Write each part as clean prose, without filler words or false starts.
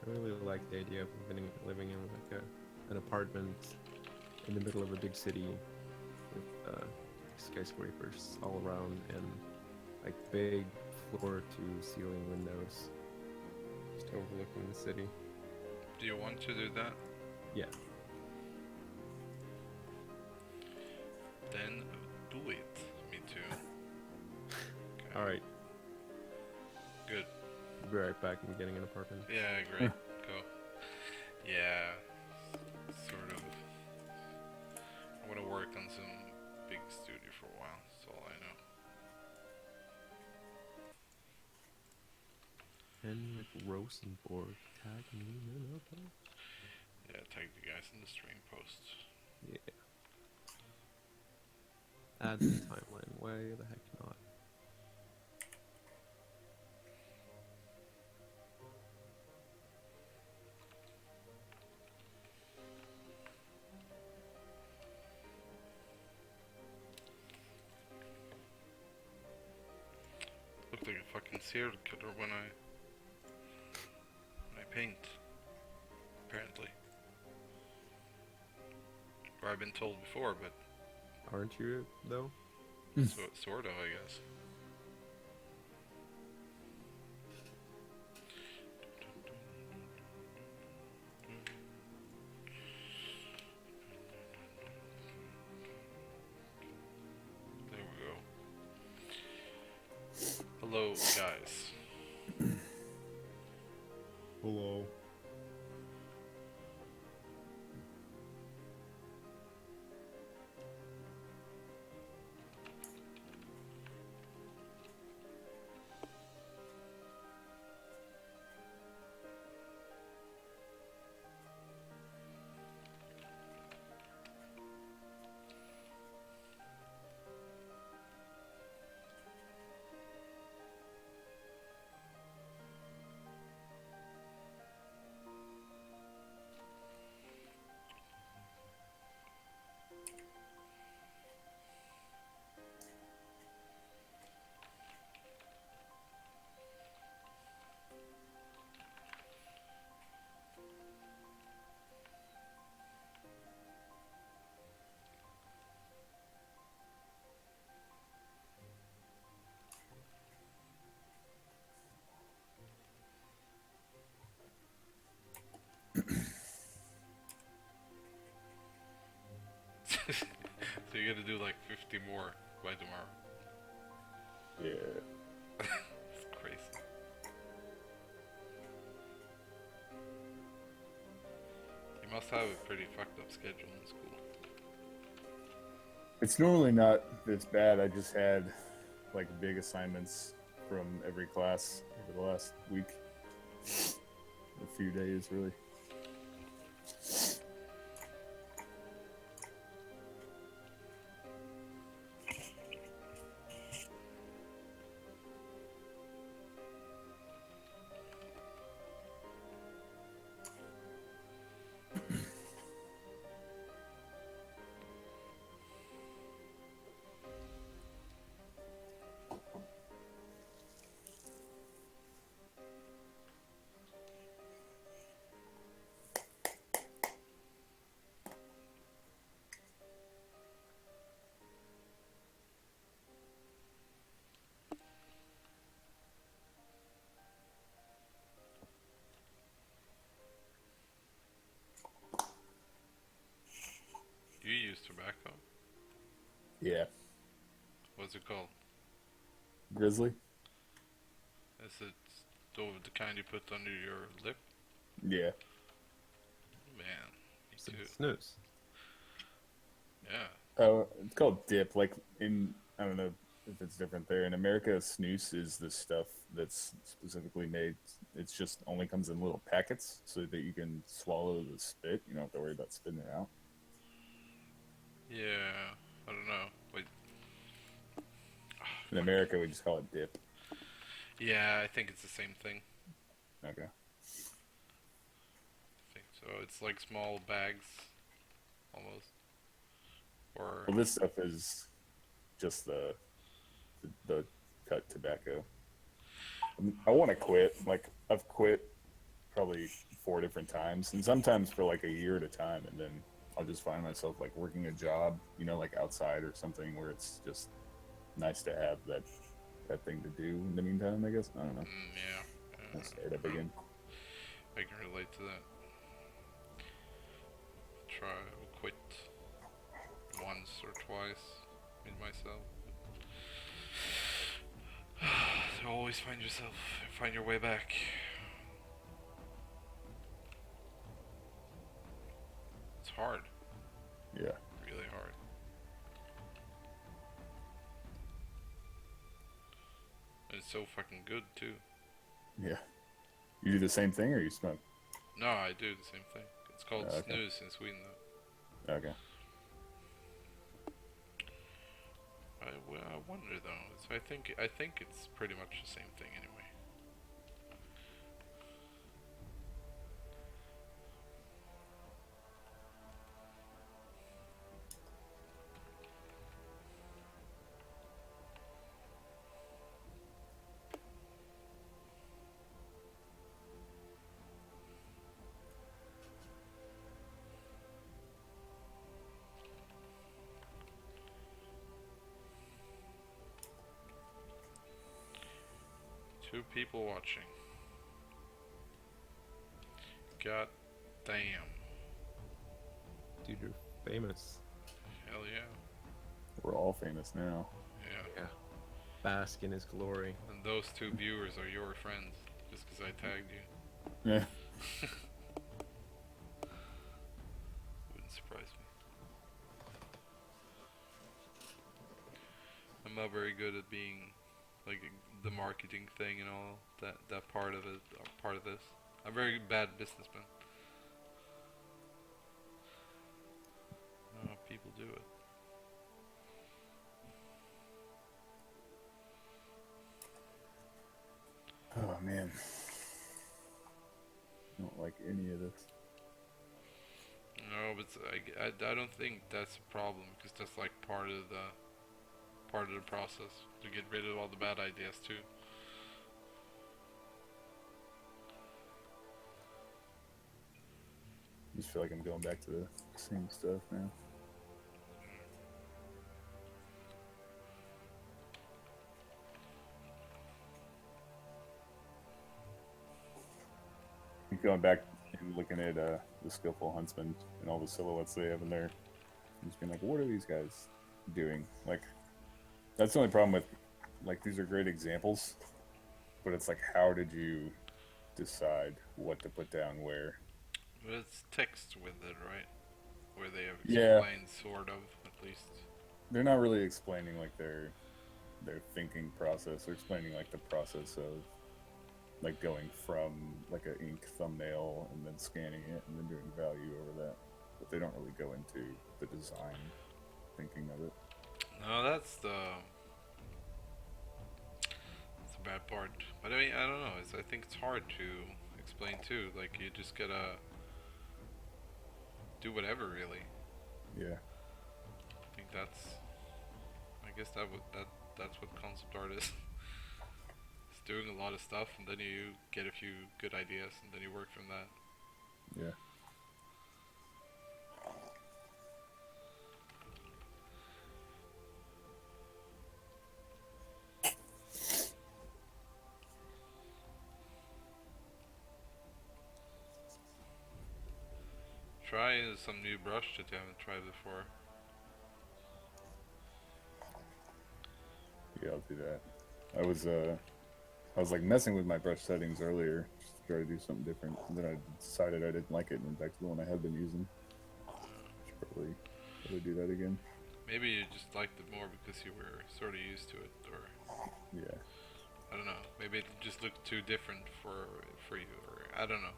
I really like the idea of living in like an apartment in the middle of a big city with skyscrapers all around and like big floor to ceiling windows just overlooking the city. Do you want to do that? Yeah. Then do it. Me too. All Okay. right. Good. Be right back. I'm getting an apartment. Yeah, great. Go. Yeah. Sort of. I want to work on some big studio for a while. That's all I know. Henrik Rosenborg. Tag me in up. Yeah, tag the guys in the stream post. Yeah. Add to timeline. Why the heck not? Looked like a fucking serial killer when I paint. Apparently. Or I've been told before, but Aren't you though? sort of, I guess. There we go. Hello, guys. Hello. So you gotta do like 50 more by tomorrow. Yeah. It's crazy. You must have a pretty fucked up schedule in school. It's normally not this bad. I just had like big assignments from every class over the last week. A few days, really. You use tobacco. Yeah. What's it called? Grizzly? Is it the kind you put under your lip? Yeah. Man, me So too. snooze. Yeah. Oh, it's called dip. Like I don't know if it's different there. In America, snus is the stuff that's specifically made. It's just only comes in little packets so that you can swallow the spit. You don't have to worry about spitting it out. Yeah. I don't know. Wait. In America, we just call it dip. Yeah, I think it's the same thing. Okay. I think so. It's like small bags, almost. Or Well, this stuff is just the cut tobacco. I want to quit. Like I've quit probably 4 different times, and sometimes for like a year at a time, and then I'll just find myself like working a job, you know, like outside or something where it's just nice to have that thing to do in the meantime. I guess I don't know. Yeah. I'll start up again. I can relate to that. Quit once or twice with myself. So always find your way back. It's hard, Yeah. really hard. And it's so fucking good too. Yeah. You do the same thing, or you smoke? No, I do the same thing. It's called Okay. snooze in Sweden though. Okay. I wonder though. I think it's pretty much the same thing anyway. Two people watching. God damn. Dude, you're famous. Hell yeah. We're all famous now. Yeah. Yeah. Bask in his glory. And those two viewers are your friends, just because I tagged you. Yeah. Wouldn't surprise me. I'm not very good at being, like, the marketing thing and all that part of it, part of this. I'm a very bad businessman. No, people do it. Oh man. I don't like any of this. No, but I don't think that's a problem, because that's like part of the process to get rid of all the bad ideas too. I just feel like I'm going back to the same stuff now. Going back and looking at the Skillful Huntsman and all the silhouettes they have in there, I'm just being like, what are these guys doing? Like, that's the only problem with, like, these are great examples, but it's like, how did you decide what to put down where? But it's text with it, right? Where they have Yeah. explained, sort of, at least. They're not really explaining like their thinking process. They're explaining like the process of like going from like an ink thumbnail and then scanning it and then doing value over that. But they don't really go into the design thinking of it. No, that's the bad part. But I mean, I don't know. I think it's hard to explain too. Like, you just gotta do whatever, really. Yeah. I think I guess that's what concept art is. It's doing a lot of stuff, and then you get a few good ideas, and then you work from that. Yeah. Try some new brush that you haven't tried before. Yeah, I'll do that. I was like messing with my brush settings earlier, just to try to do something different. And then I decided I didn't like it and went back to the one I had been using. Should probably do that again. Maybe you just liked it more because you were sort of used to it, or Yeah. I don't know. Maybe it just looked too different for you, or I don't know.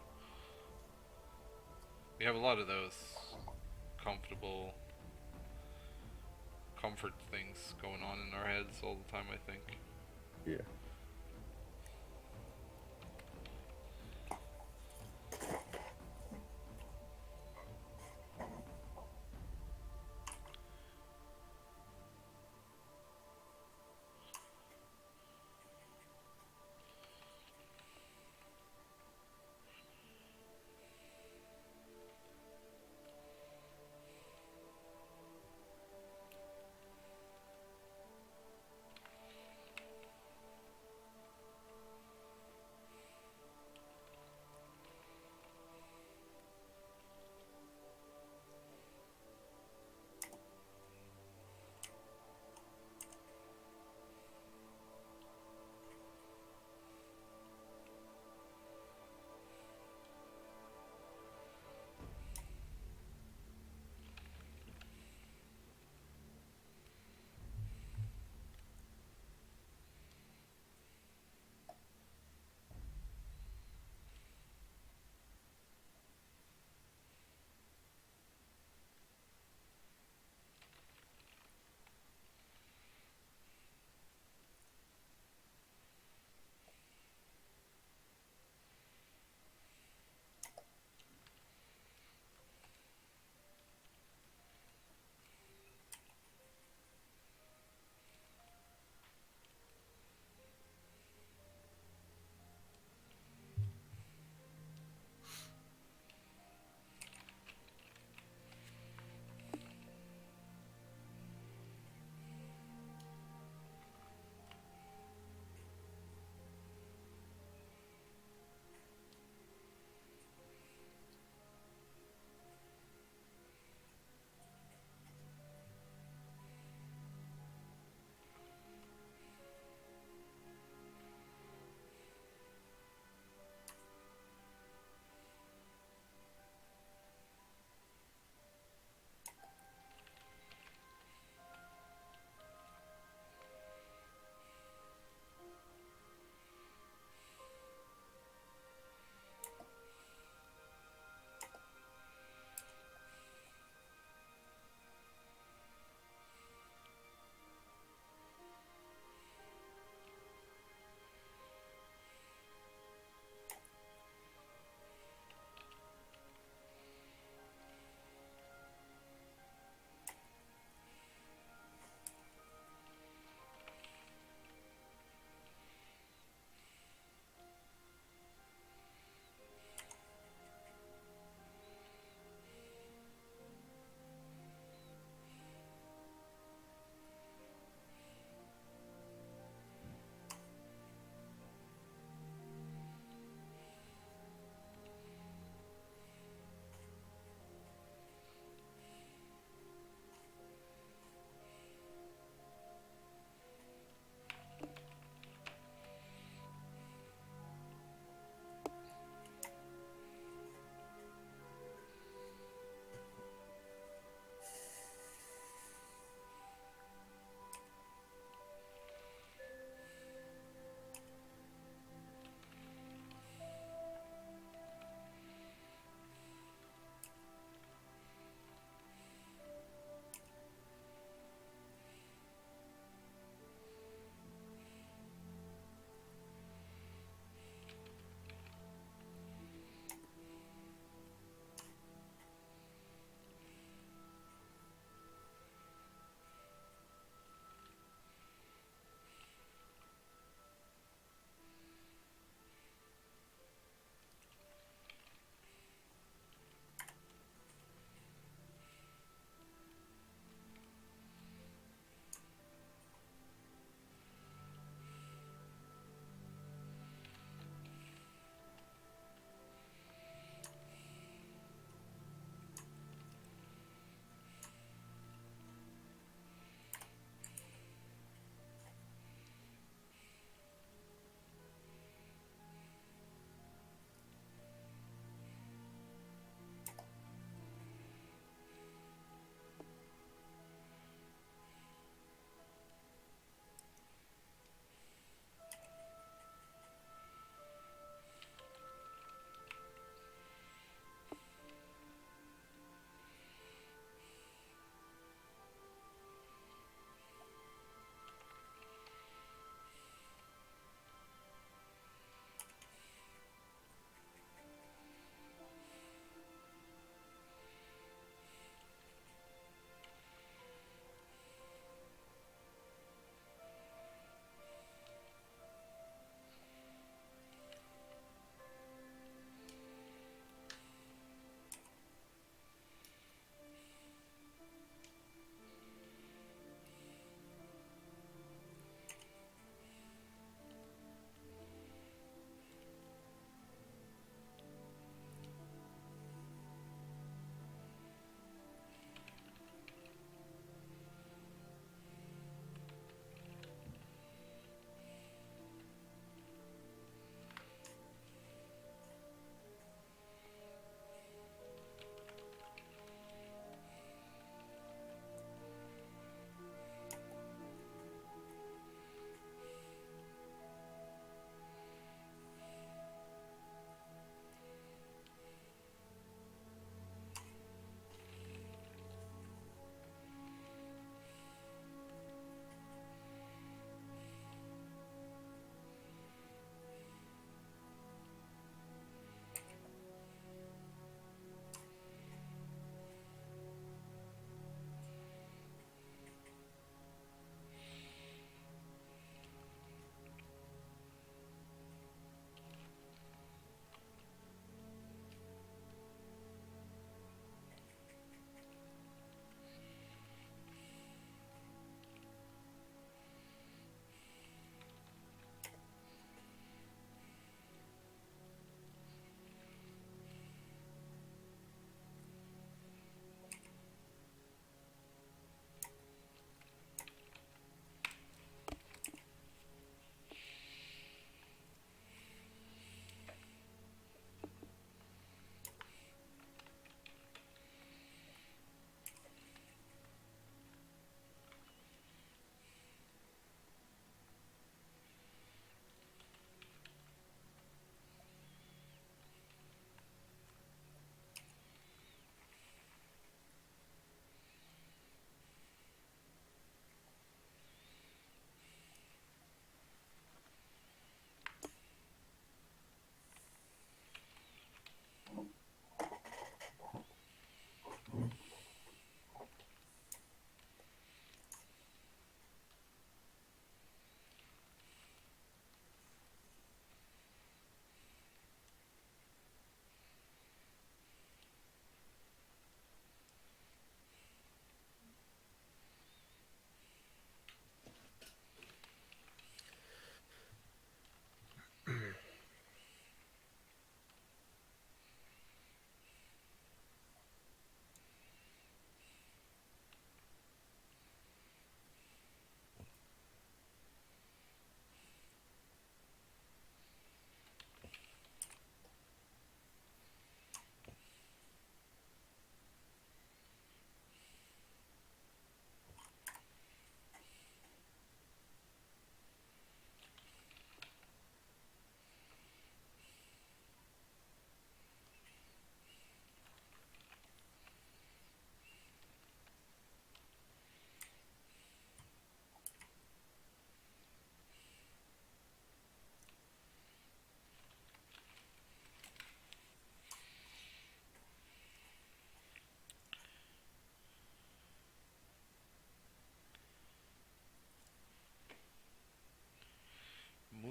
We have a lot of those comfort things going on in our heads all the time, I think. Yeah.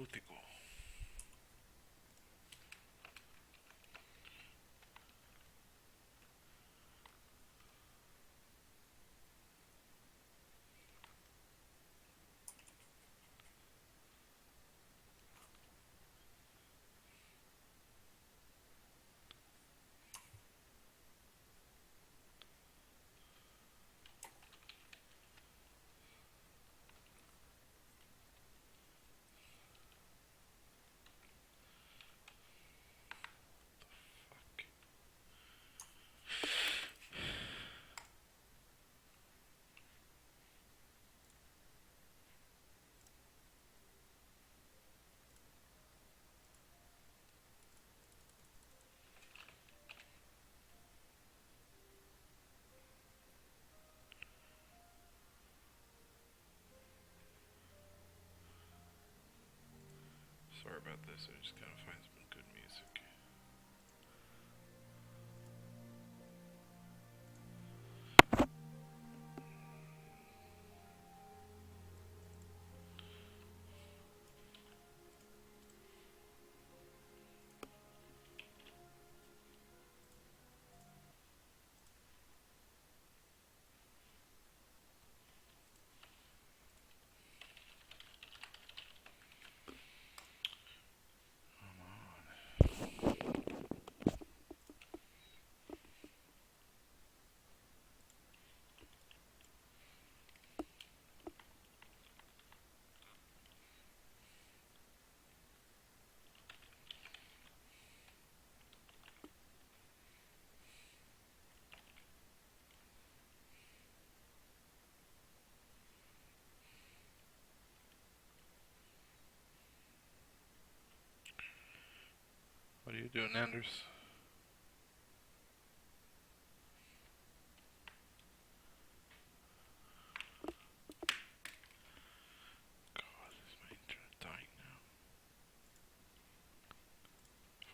Caótico. Fuck. Sorry about this, I just gotta find some good music. Come on. What are you doing, Anders? God, is my internet dying now?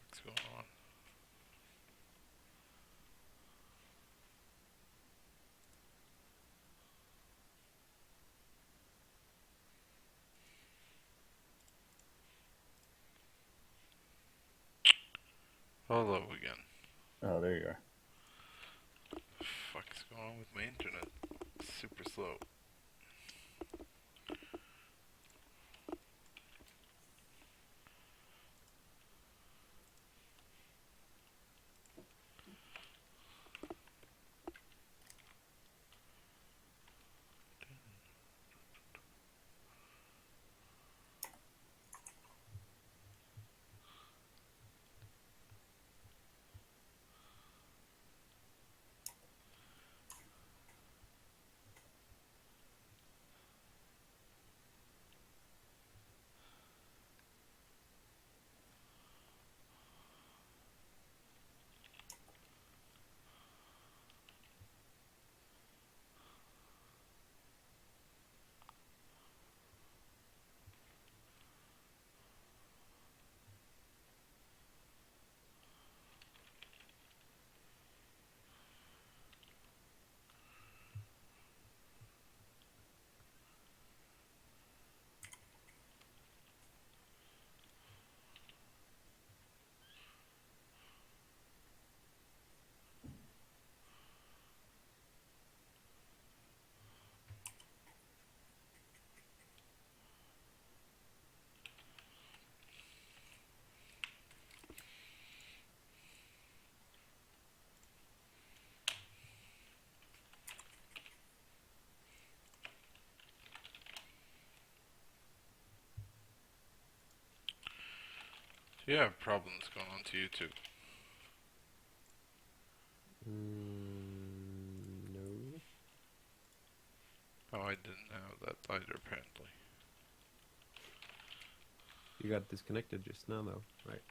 What's going on? Hello again. Oh, there you are. Fuck's going on with my internet? Super slow. Do you have problems going on to YouTube? No. Oh, I didn't have that either, apparently. You got disconnected just now, though, right?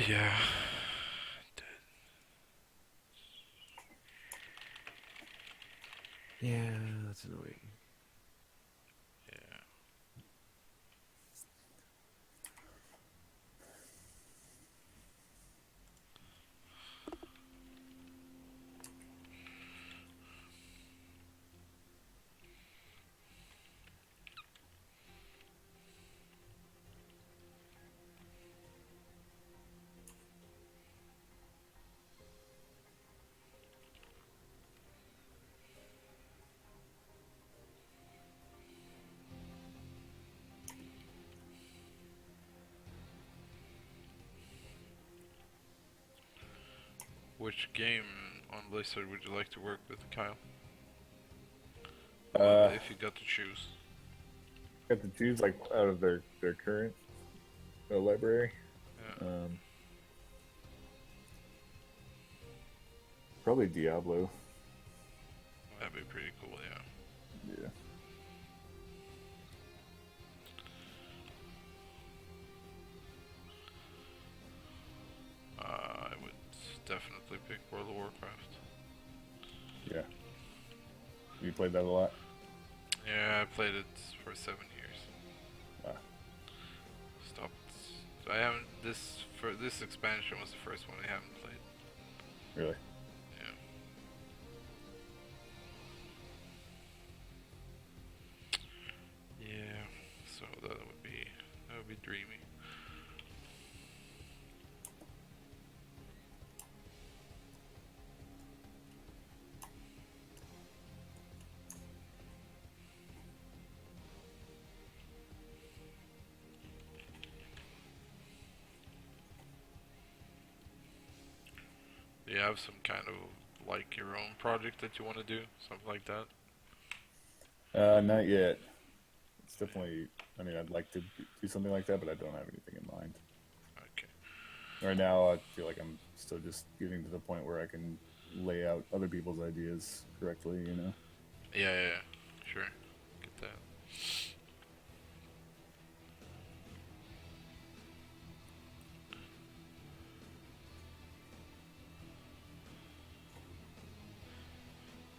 Yeah. Yeah, that's annoying. Yeah. Which game on Blizzard would you like to work with, Kyle? If you got to choose. Got to choose like out of their current library. Yeah. Probably Diablo. That'd be pretty cool, yeah. Yeah. I would definitely pick World of Warcraft. Yeah. You played that a lot? Yeah, I played it for 7 years. Ah. Stopped. I haven't. This expansion was the first one I haven't played. Really? Yeah. Yeah. So that would be dreamy. Do you have some kind of like your own project that you want to do, something like that? Not yet. It's definitely. I mean, I'd like to do something like that, but I don't have anything in mind. Okay. Right now, I feel like I'm still just getting to the point where I can lay out other people's ideas correctly. You know. Yeah. Sure. Get that.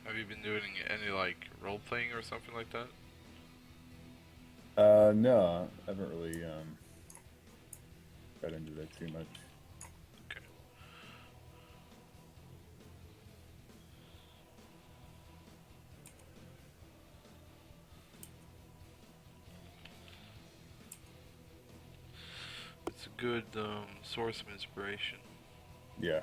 Have you been doing any like role playing or something like that? No, I haven't really got into that too much. Okay. It's a good source of inspiration. Yeah.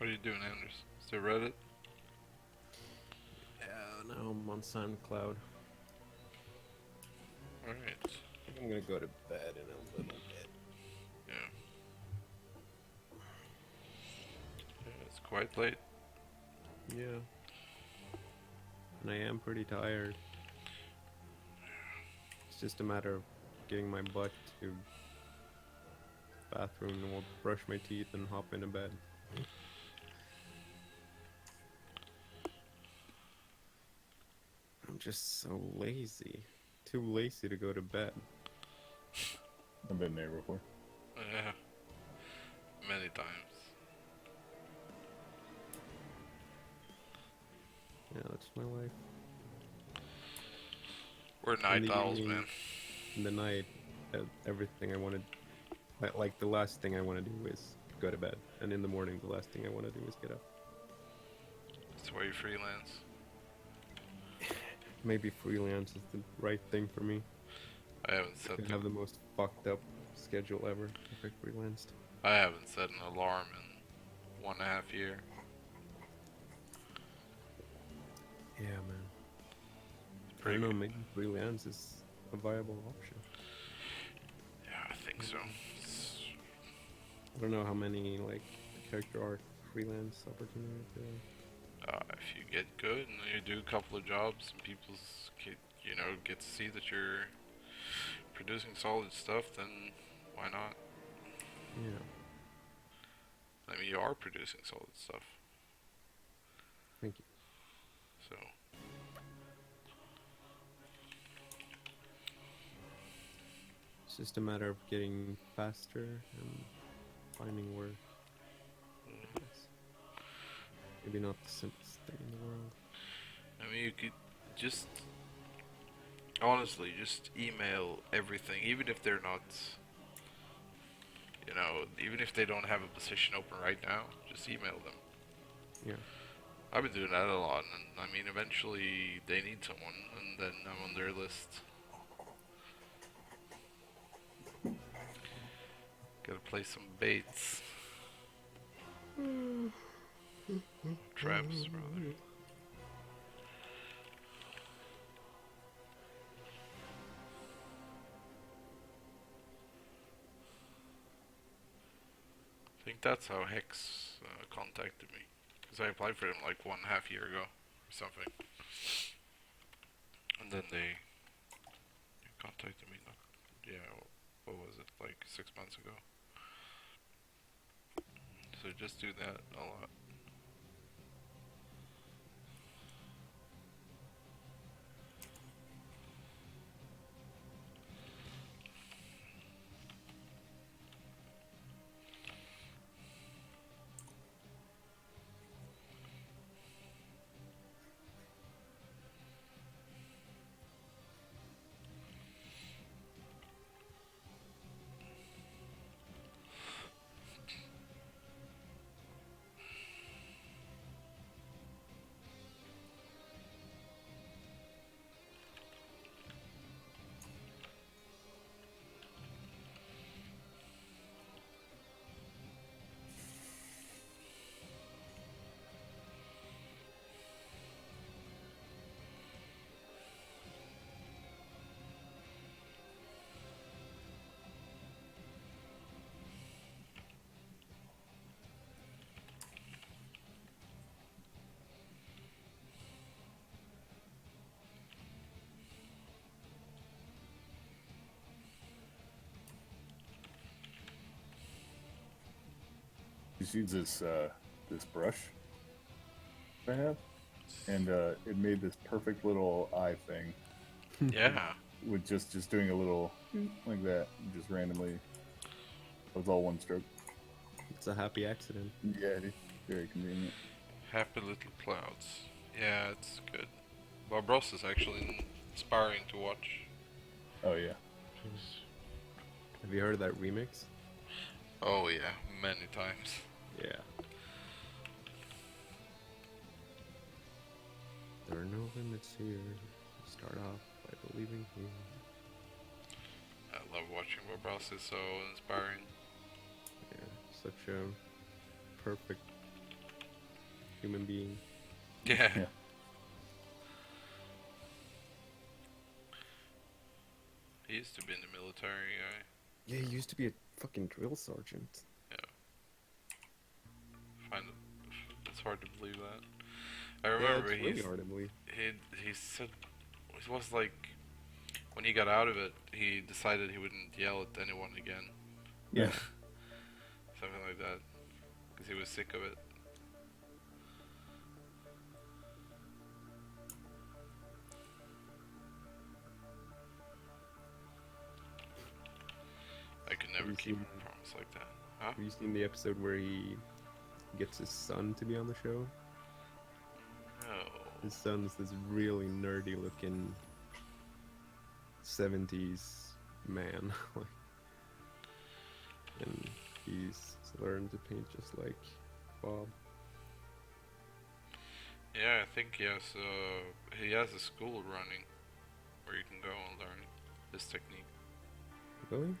What are you doing, Anders? Still Reddit? Yeah, now I'm on SoundCloud. Alright. I think I'm gonna go to bed in a little bit. Yeah. Yeah, it's quite late. Yeah. And I am pretty tired. It's just a matter of getting my butt to the bathroom and we'll brush my teeth and hop into bed. I'm just so lazy. Too lazy to go to bed. I've been there before. Yeah. Many times. Yeah, that's my life. We're In night the owls, evening, man. In the night, everything I want to, like the last thing I want to do is go to bed, and in the morning, the last thing I want to do is get up. That's why you freelance. Maybe freelance is the right thing for me. I haven't I set could the, have the most fucked up schedule ever if I freelanced. I haven't set an alarm in 1.5 years. Yeah, man. I Pretty don't know, good. maybe freelance is a viable option. Yeah, I think so. I don't know how many like character art freelance opportunities there are. If you get good and you do a couple of jobs and people get to see that you're producing solid stuff, then why not? Yeah. I mean, you are producing solid stuff, Thank you. so It's just a matter of getting faster and finding work. Yes. Maybe not the simplest thing in the world. I mean, you could just honestly just email everything, even if they're not, even if they don't have a position open right now, just email them. Yeah. I've been doing that a lot, and I mean, eventually they need someone, and then I'm on their list. Gotta play some baits. Traps, rather. I think that's how Hex contacted me. Because I applied for him like 1.5 years ago, or something. And then they contacted me, what was it, like 6 months ago. So just do that a lot. Just use this brush I have, and it made this perfect little eye thing Yeah. with just doing a little like that, just randomly. It was all one stroke. It's a happy accident. Yeah, it is very convenient. Happy little clouds. Yeah, it's good. Bob Ross is actually inspiring to watch. Oh yeah. Have you heard of that remix? Oh yeah, many times. Yeah. There are no limits here. Start off by believing here. I love watching Bob Ross, is so inspiring. Yeah, such a perfect human being. Yeah. Yeah. He used to be in the military. Yeah, he used to be a fucking drill sergeant. Find it. It's hard to believe that. I Yeah, remember it's really hard to believe. he said it was like when he got out of it, he decided he wouldn't yell at anyone again, Yeah. something like that, because he was sick of it. I could never you keep seen- a promise like that. Huh? Have you seen the episode where he gets his son to be on the show? His No. son's this really nerdy looking 70s man. Like, and he's learned to paint just like Bob. Yeah, I think he has a school running where you can go and learn this technique. Really?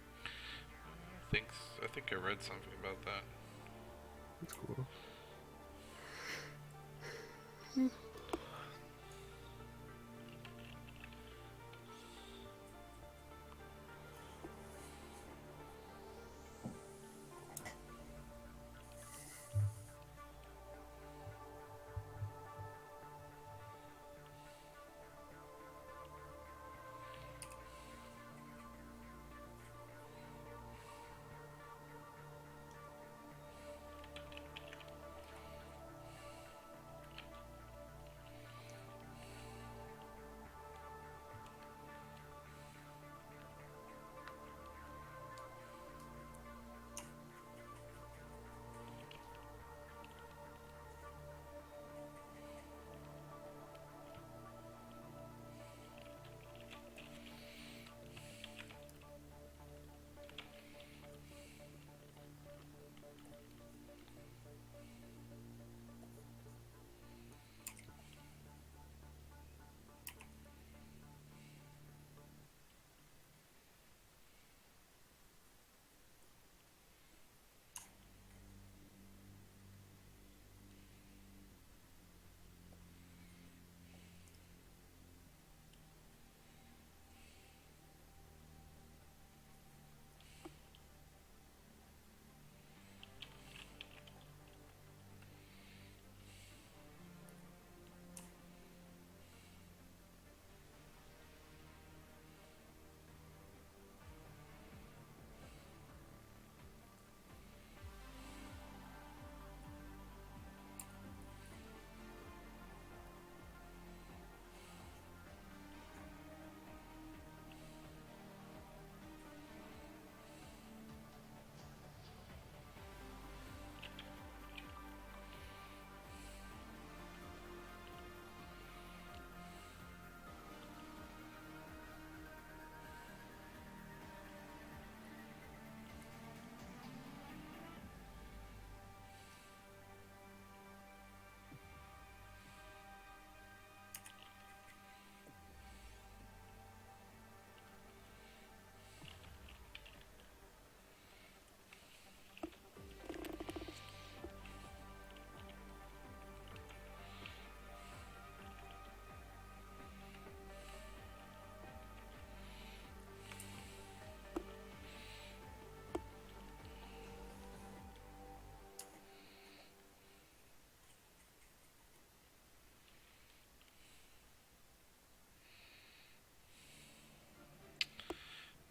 I think I read something about that. That's cool.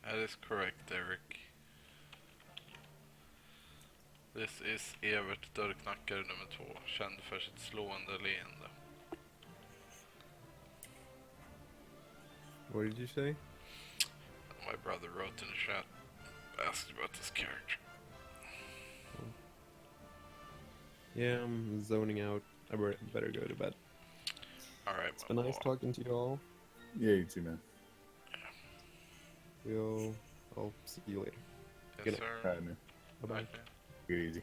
That is correct, Eric. This is Evert dörrknackare nummer 2, känd för sitt slående leende. What did you say? My brother wrote in the chat, asked about this character. Yeah, I'm zoning out. I better go to bed. Alright, It's been nice talking to you all. Yeah, you too, man. I'll see you later. Yes, Good sir. All right, man. Bye-bye. Okay. Good easy.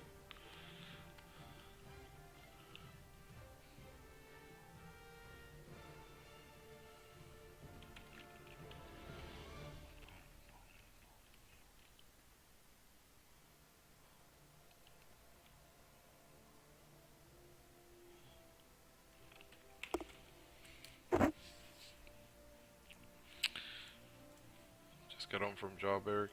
Just got home from job, Eric.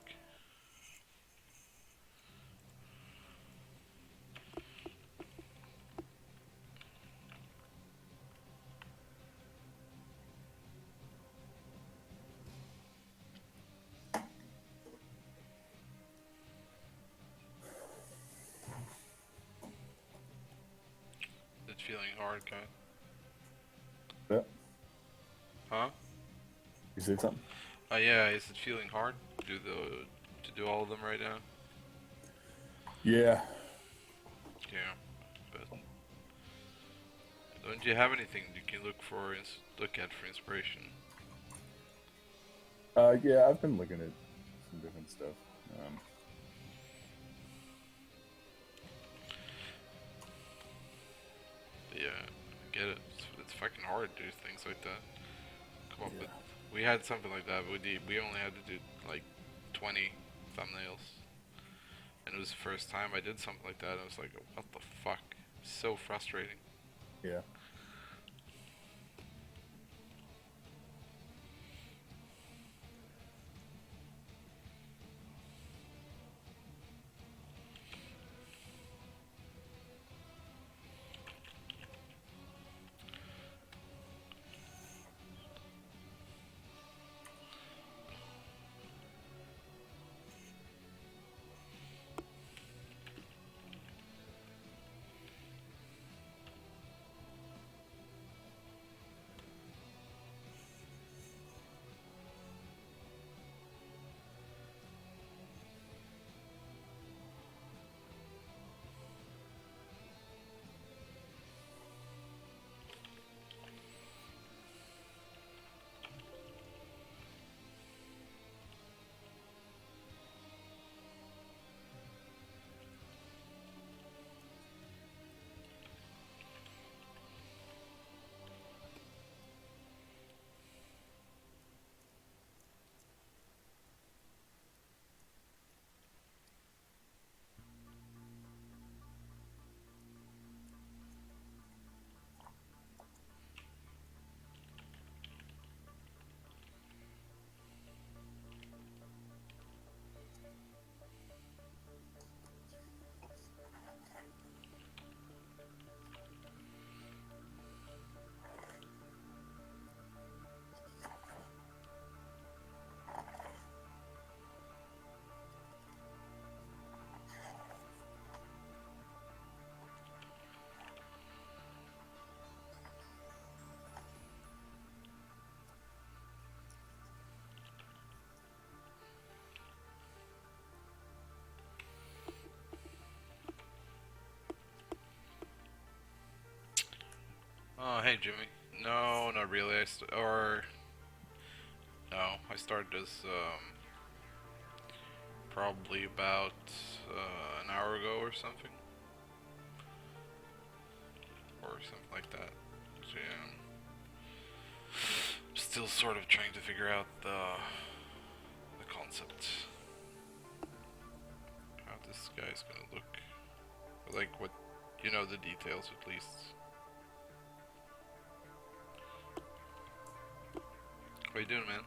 It's feeling hard, Kat. Yeah. Huh? You said something? Yeah. Is it feeling hard to do all of them right now? Yeah. Yeah. But don't you have anything you can look at for inspiration? Yeah, I've been looking at some different stuff. But yeah, I get it. It's fucking hard to do things like that. Come up Yeah. with. We had something like that. We only had to do like 20 thumbnails, and it was the first time I did something like that. I was like, what the fuck? So frustrating. Yeah. Oh, hey Jimmy. No, not really. No, I started this probably about an hour ago or something, like that. So yeah, still sort of trying to figure out the concept, how this guy's gonna look, like what, the details at least. What you doing, man?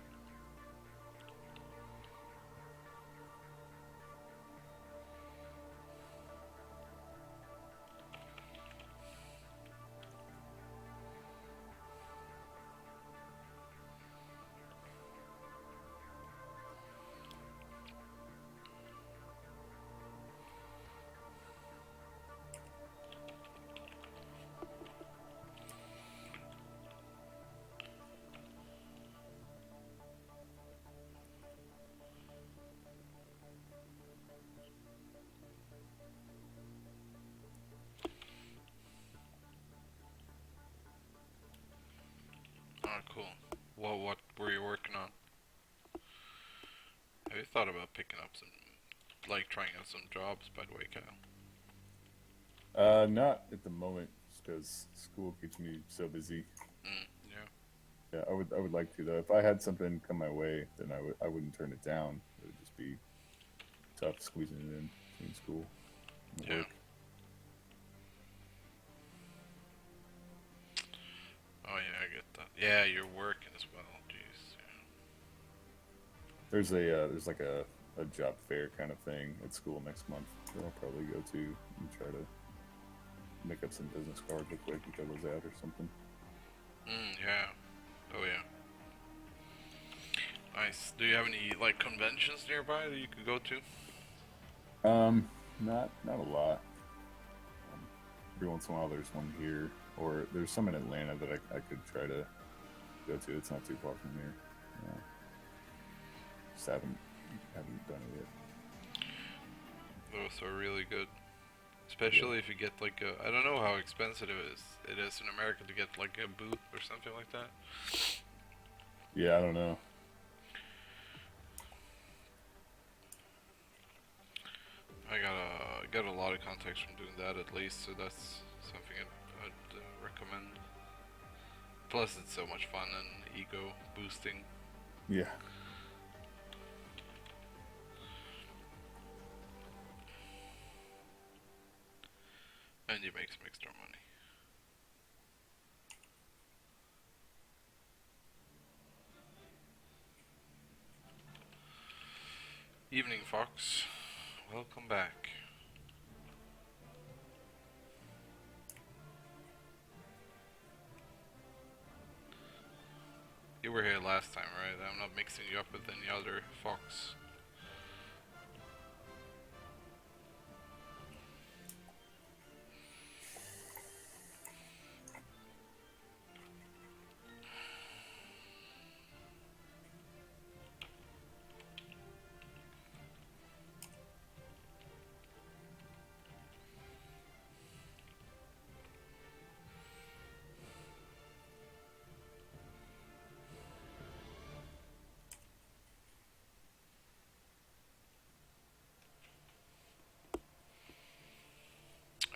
Oh, cool. Well, what were you working on? Have you thought about picking up some, like, trying out some jobs, by the way, Kyle? Not at the moment, just because school keeps me so busy. Yeah. Yeah, I would like to though. If I had something come my way, then I wouldn't turn it down. It would just be tough squeezing it in between school and Yeah. work. Oh, yeah, I get that. Yeah, you're working as well. Jeez. there's like a job fair kind of thing at school next month that I'll probably go to and try to make up some business cards real quick and fill those out or something. Yeah. Oh yeah. Nice. Do you have any like conventions nearby that you could go to? Not a lot. Um, every once in a while there's one here, or there's some in Atlanta that I could try to go to. It's not too far from here. Uh, just haven't done it yet. Those are really good. Especially if you get like a, I don't know how expensive it is in America to get like a booth or something like that. Yeah, I don't know. I got a lot of contacts from doing that at least, so that's something I'd recommend. Plus, it's so much fun and ego boosting. Yeah. And you make some extra money. Evening, Fox. Welcome back. You were here last time, right? I'm not mixing you up with any other Fox.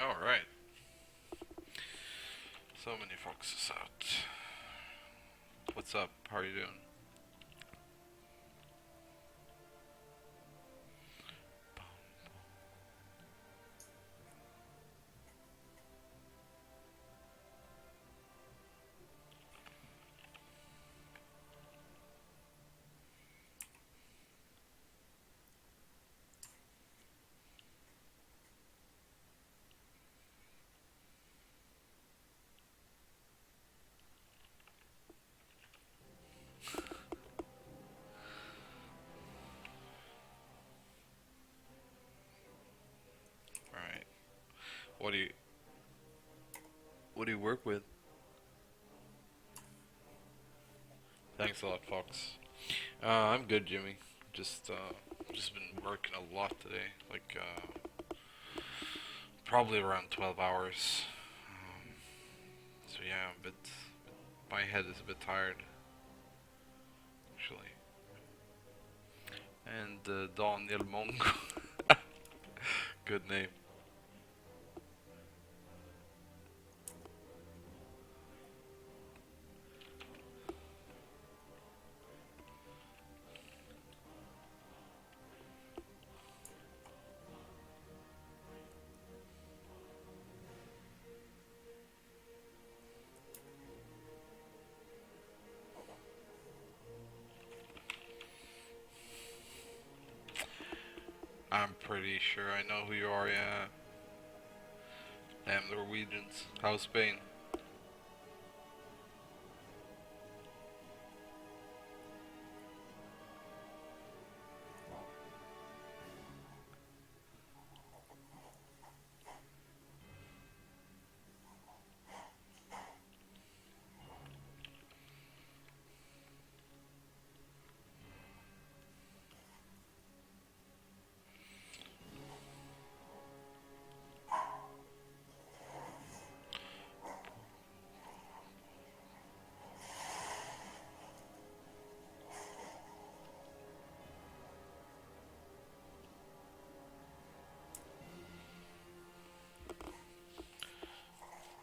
Alright. So many foxes out. What's up? How are you doing? Alright. What do you What do you work with? Thanks a lot, Fox. I'm good, Jimmy. Just been working a lot today. Like, probably around 12 hours. So yeah, my head is a bit tired, actually. And Daniel Mongo. Good name. I'm pretty sure I know who you are, yeah. Damn Norwegians. How's Spain?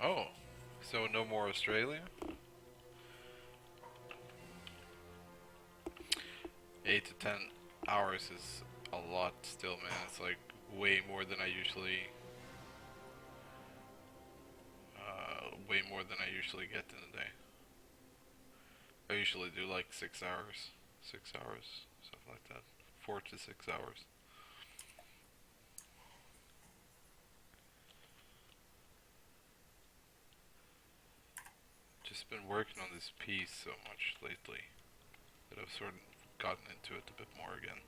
Oh, so no more Australia? 8 to 10 hours is a lot still, man. It's like way more than I usually, get in a day. I usually do like 6 hours, 6 hours, stuff like that. 4 to 6 hours. Just been working on this piece so much lately that I've sort of gotten into it a bit more again.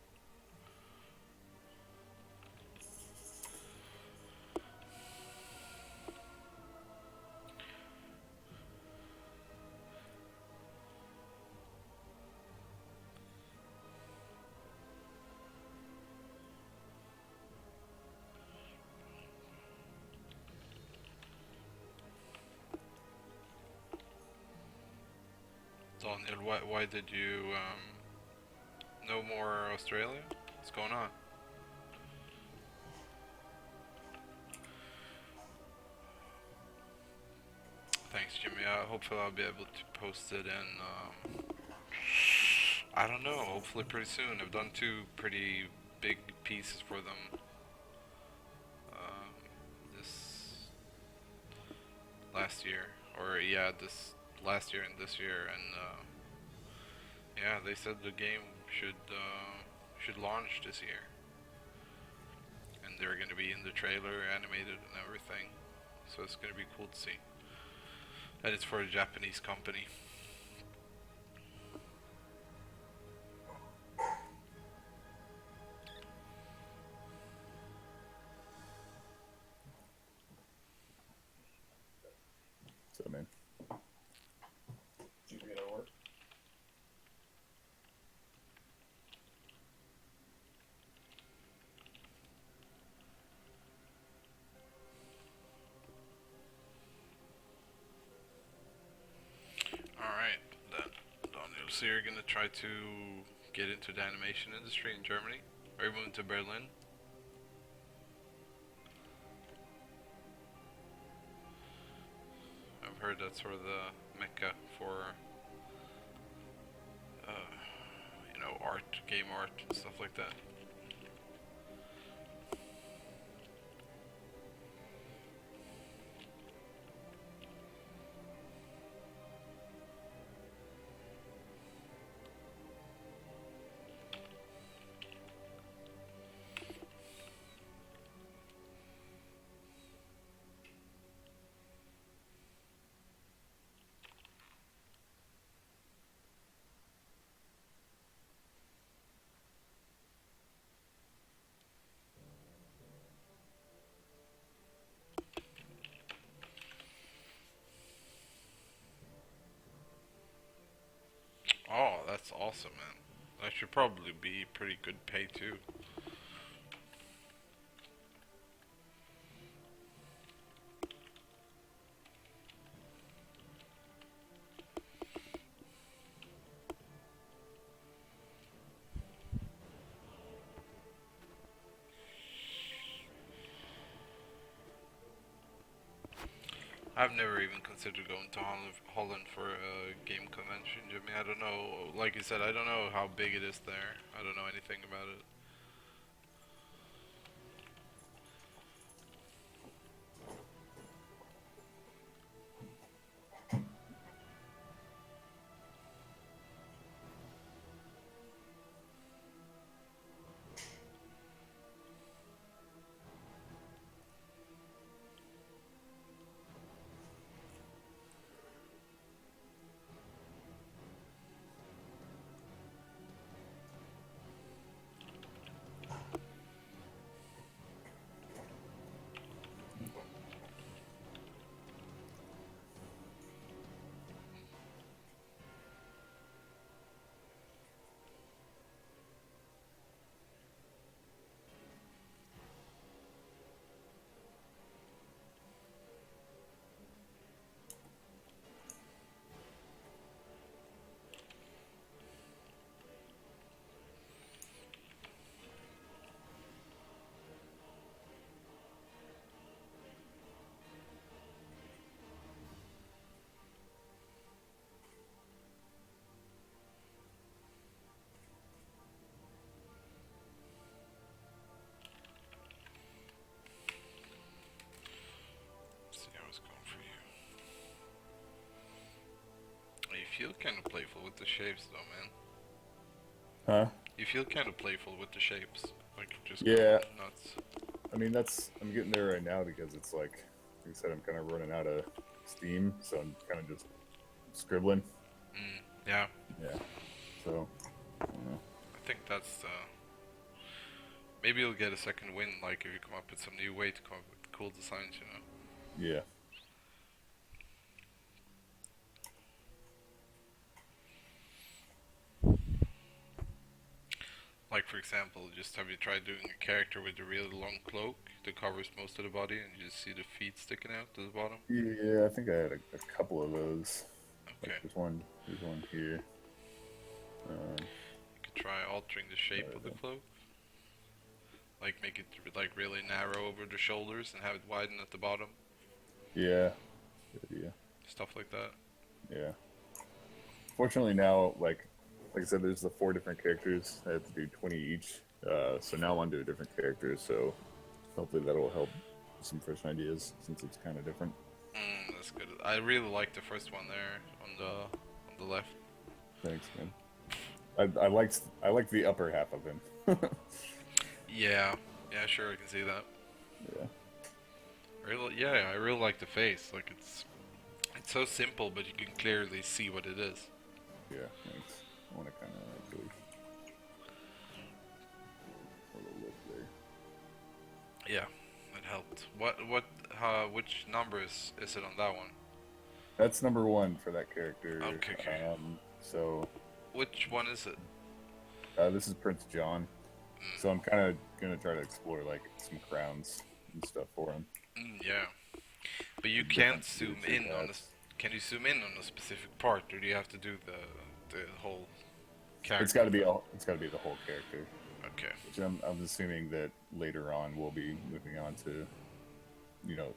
Daniel, why did you no more Australia? What's going on? Thanks, Jimmy. Hopefully I'll be able to post it in, I don't know, hopefully pretty soon. I've done 2 pretty big pieces for them this last year. Or, yeah, this last year and this year. And, yeah, they said the game should launch this year. And they're going to be in the trailer, animated and everything. So it's going to be cool to see. And it's for a Japanese company. So, man. Did you get to work? Alright, then, Daniel, so you're gonna try to get into the animation industry in Germany? Are you moving to Berlin? I've heard that's sort of the mecca for, art, game art, and stuff like that. Oh, that's awesome, man. That should probably be pretty good pay too. I've never even considered going to Holland for a game convention, Jimmy. I don't know. Like you said, I don't know how big it is there. I don't know anything about it. Let's see how it's going for you. You feel kind of playful with the shapes, though, man. Huh? You feel kind of playful with the shapes, like just Yeah, going nuts. I mean I'm getting there right now because it's like I said, I'm kind of running out of steam, so I'm kind of just scribbling. Yeah, Yeah. So, I don't know. I think that's maybe you'll get a second win, like if you come up with some new way to come up with cool designs, you know. Yeah. Like for example, just have you tried doing a character with a really long cloak that covers most of the body, and you just see the feet sticking out to the bottom? Yeah, I think I had a couple of those. Like Okay, there's one here. you could try altering the shape of the cloak, like make it like really narrow over the shoulders and have it widen at the bottom, Yeah. Good idea. stuff like that. Yeah. Fortunately now, like I said, there's the 4 different characters. I have to do 20 each. So now I'm on to a different character. So hopefully that'll help with some fresh ideas since it's kind of different. That's good. I really like the first one there on the left. Thanks, man. I liked the upper half of him. Yeah, yeah, sure, I can see that. Yeah. Really, yeah, I really like the face. Like it's so simple, but you can clearly see what it is. Yeah. Thanks. I want to kind of actually put a look there. Yeah, that helped. Which number is it on that one? That's number 1 for that character. Okay, okay. So Which one is it? this is Prince John. So I'm kind of gonna try to explore like some crowns and stuff for him. Yeah, but you Different can't zoom features in on hats. Can you zoom in on a specific part, or do you have to do the whole character? It's got to be all. It's got to be the whole character. Okay. Which I'm assuming that later on we'll be moving on to, you know,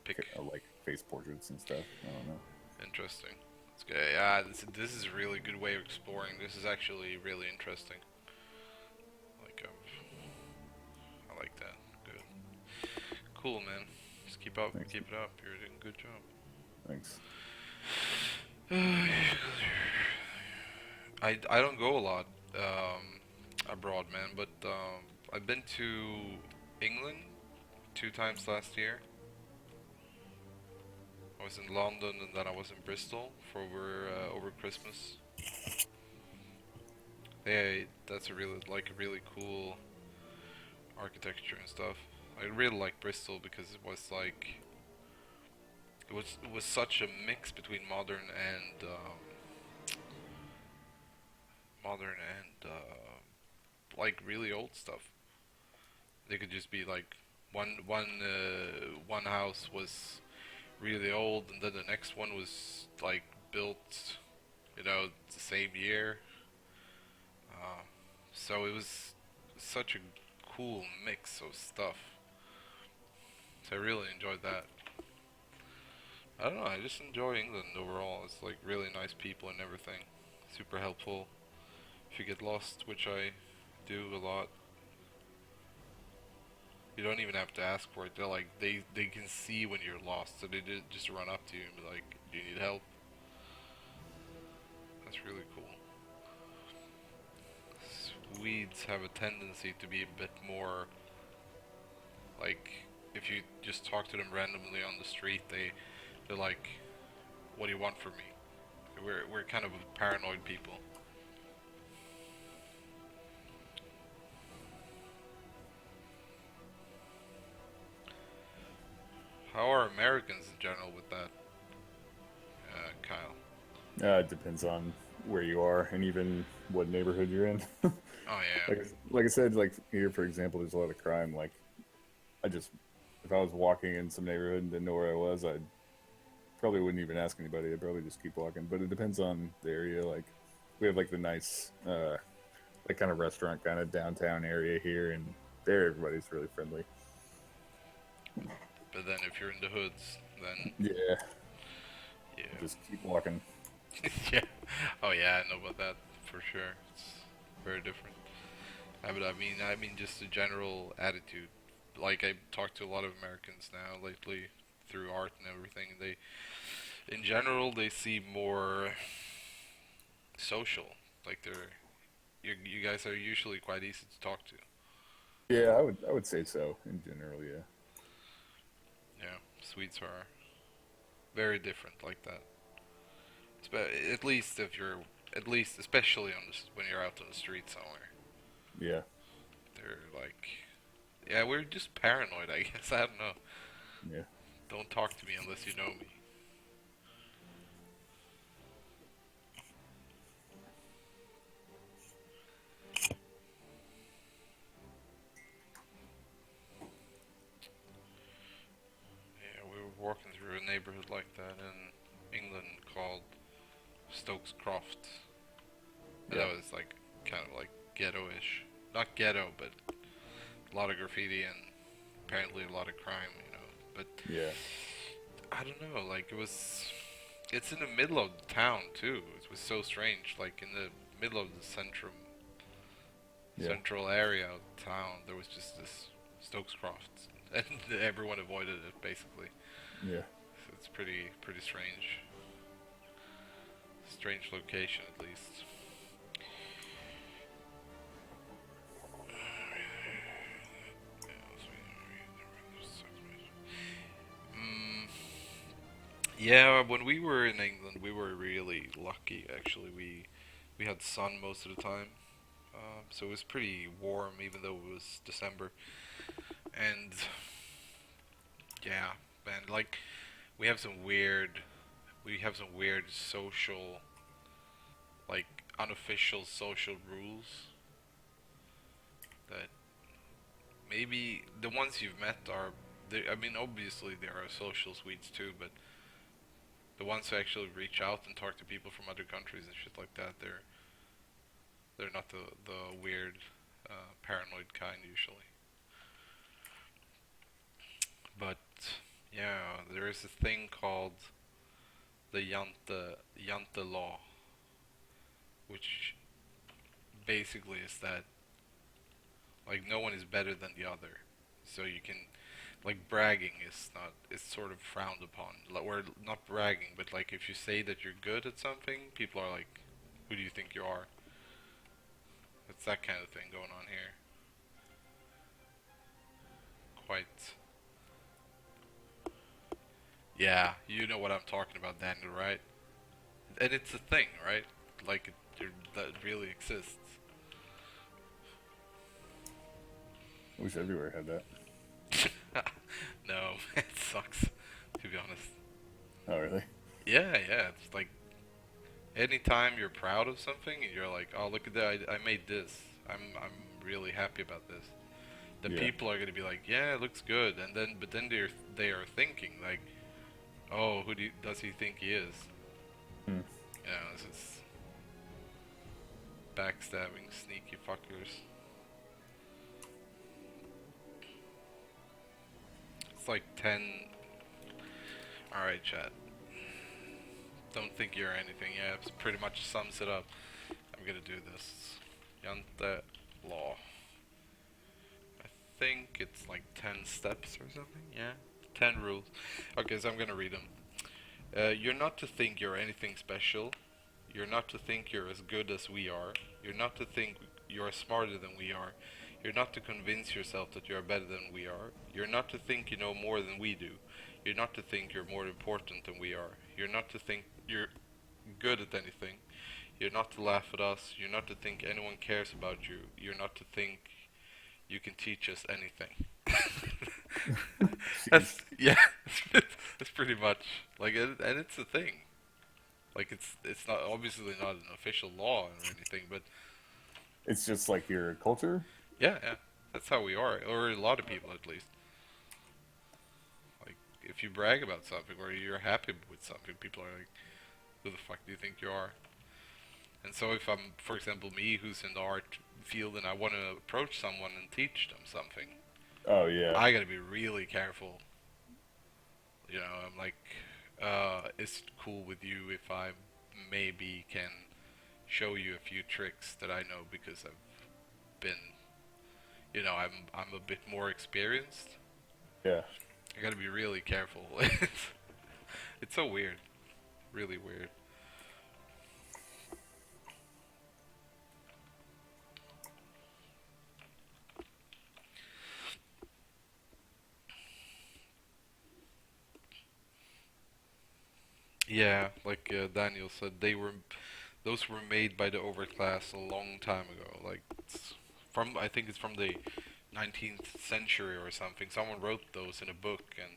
Pick. like face portraits and stuff. I don't know. Interesting. That's good. Yeah, this is a really good way of exploring. This is actually really interesting. Like I like that. Good. Cool, man. Just keep up. Thanks. Keep it up. You're doing a good job. Thanks. I don't go a lot abroad, man, but I've been to England 2 times last year. I was in London and then I was in Bristol for over Christmas. Yeah, that's a really cool architecture and stuff. I really like Bristol because it was like it was such a mix between modern and like really old stuff. They could just be like one house was really old, and then the next one was like built, you know, the same year. So it was such a cool mix of stuff. So I really enjoyed that. I don't know, I just enjoy England overall. It's like really nice people and everything. Super helpful. If you get lost, which I do a lot, you don't even have to ask for it. They're like, they can see when you're lost, so they just run up to you and be like, do you need help? That's really cool. Swedes have a tendency to be a bit more like, if you just talk to them randomly on the street, they're like, what do you want from me? We're kind of paranoid people. How are Americans in general with that, Kyle? It depends on where you are and even what neighborhood you're in. Oh yeah. Like I said, like here for example, there's a lot of crime. Like I just if I was walking in some neighborhood and didn't know where I was, I'd probably wouldn't even ask anybody. I'd probably just keep walking. But it depends on the area. Like we have like the nice like kind of restaurant kind of downtown area here, and there everybody's really friendly. But then if you're in the hoods, then Yeah, yeah. just keep walking. Yeah. Oh yeah, I know about that for sure. It's very different. But I mean, just the general attitude. Like I talked to a lot of Americans now lately through art and everything. In general, they seem more social. Like they're you guys are usually quite easy to talk to. Yeah, I would say so in general. Yeah. Yeah, Swedes are very different like that. At least if you're, at least especially on when you're out on the street somewhere, Yeah. they're like, yeah, we're just paranoid. I guess I don't know. Yeah. Don't talk to me unless you know me. Yeah, we were walking through a neighborhood like that in England called Stokes Croft. And Yeah. that was like kind of like ghetto-ish. Not ghetto, but a lot of graffiti and apparently a lot of crime, you know. But Yeah. I don't know, like it was. It's in the middle of the town too. It was so strange. Like in the middle of the Yeah. central area of town, there was just this Stokes Croft, and everyone avoided it basically. Yeah. So it's pretty strange. Strange location at least. Mm, yeah, when we were in England, we were really lucky. Actually, we had sun most of the time, so it was pretty warm, even though it was December. And yeah, man, like we have some weird, we have some weird social, like unofficial social rules that maybe the ones you've met are. I mean, obviously there are social Swedes too, but the ones who actually reach out and talk to people from other countries and shit like that, they're not the weird, paranoid kind usually. But yeah, there is a thing called the Jante law, which basically is that like no one is better than the other, so you can like bragging is not, it's sort of frowned upon. Or not bragging, but like if you say that you're good at something, people are like, "Who do you think you are?" It's that kind of thing going on here. Quite. Yeah, you know what I'm talking about, Daniel, right? And it's a thing, right? Like that really exists. I wish everywhere had that. No, it sucks, to be honest. Oh, really? Yeah, yeah, it's like anytime you're proud of something and you're like, oh, look at that, I made this. I'm really happy about this. The Yeah. people are gonna be like, yeah, it looks good, and then but then they are thinking like, oh, does he think he is? Hmm. You know, this is backstabbing, sneaky fuckers. It's like 10. Alright, chat. Don't think you're anything. Yeah, it pretty much sums it up. I'm gonna do this. Jante law. I think it's like 10 steps or something. Yeah, 10 rules. Okay, so I'm gonna read them. You're not to think you're anything special. You're not to think you're as good as we are. You're not to think you're smarter than we are. You're not to convince yourself that you're better than we are. You're not to think you know more than we do. You're not to think you're more important than we are. You're not to think you're good at anything. You're not to laugh at us. You're not to think anyone cares about you. You're not to think you can teach us anything. That's, Jeez. yeah, that's pretty much like, and it's a thing. Like it's not, obviously not an official law or anything, but It's just like your culture. yeah, yeah, that's how we are, or a lot of people at least. Like if you brag about something or you're happy with something, people are like, "Who the fuck do you think you are?" And so if I'm, for example, me who's in the art field and I want to approach someone and teach them something, Oh yeah. I gotta be really careful. You know, I'm like, is it cool with you if I maybe can show you a few tricks that I know because I've been, you know, I'm a bit more experienced. Yeah. I gotta be really careful. It's so weird, really weird. Yeah, like Daniel said, those were made by the overclass a long time ago. Like it's from I think it's from the 19th century or something. Someone wrote those in a book, and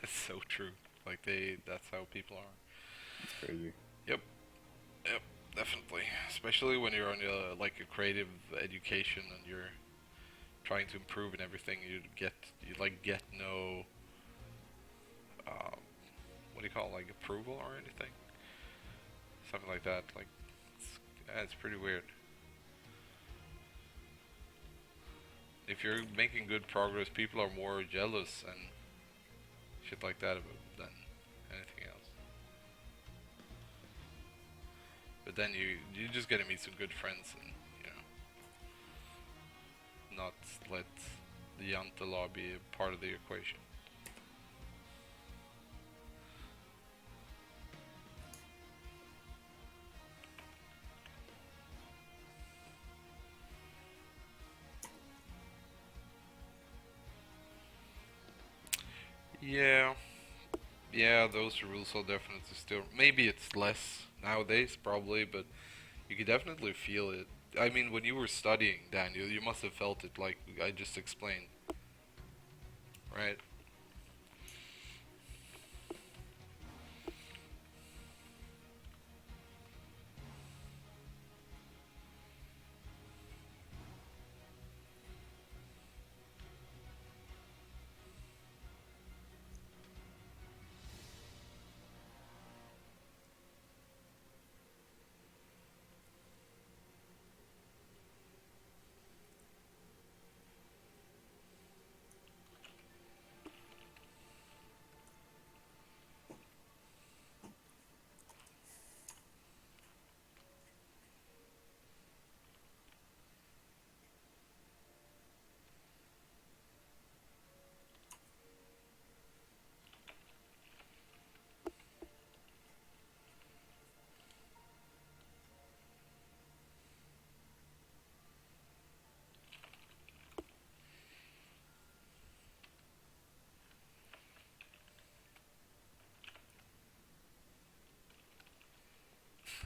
it's so true. Like that's how people are. It's crazy. Yep, yep, definitely. Especially when you're on like a creative education and you're trying to improve and everything, you like get no um, what do you call it, like approval or anything, something like that. Like it's pretty weird. If you're making good progress, people are more jealous and shit like that than anything else. But then you just get to meet some good friends and not let the Yanta law be a part of the equation. Yeah, yeah, those rules are definitely still. Maybe it's less nowadays, probably, but you could definitely feel it. I mean, when you were studying, Daniel, you must have felt it like I just explained, right?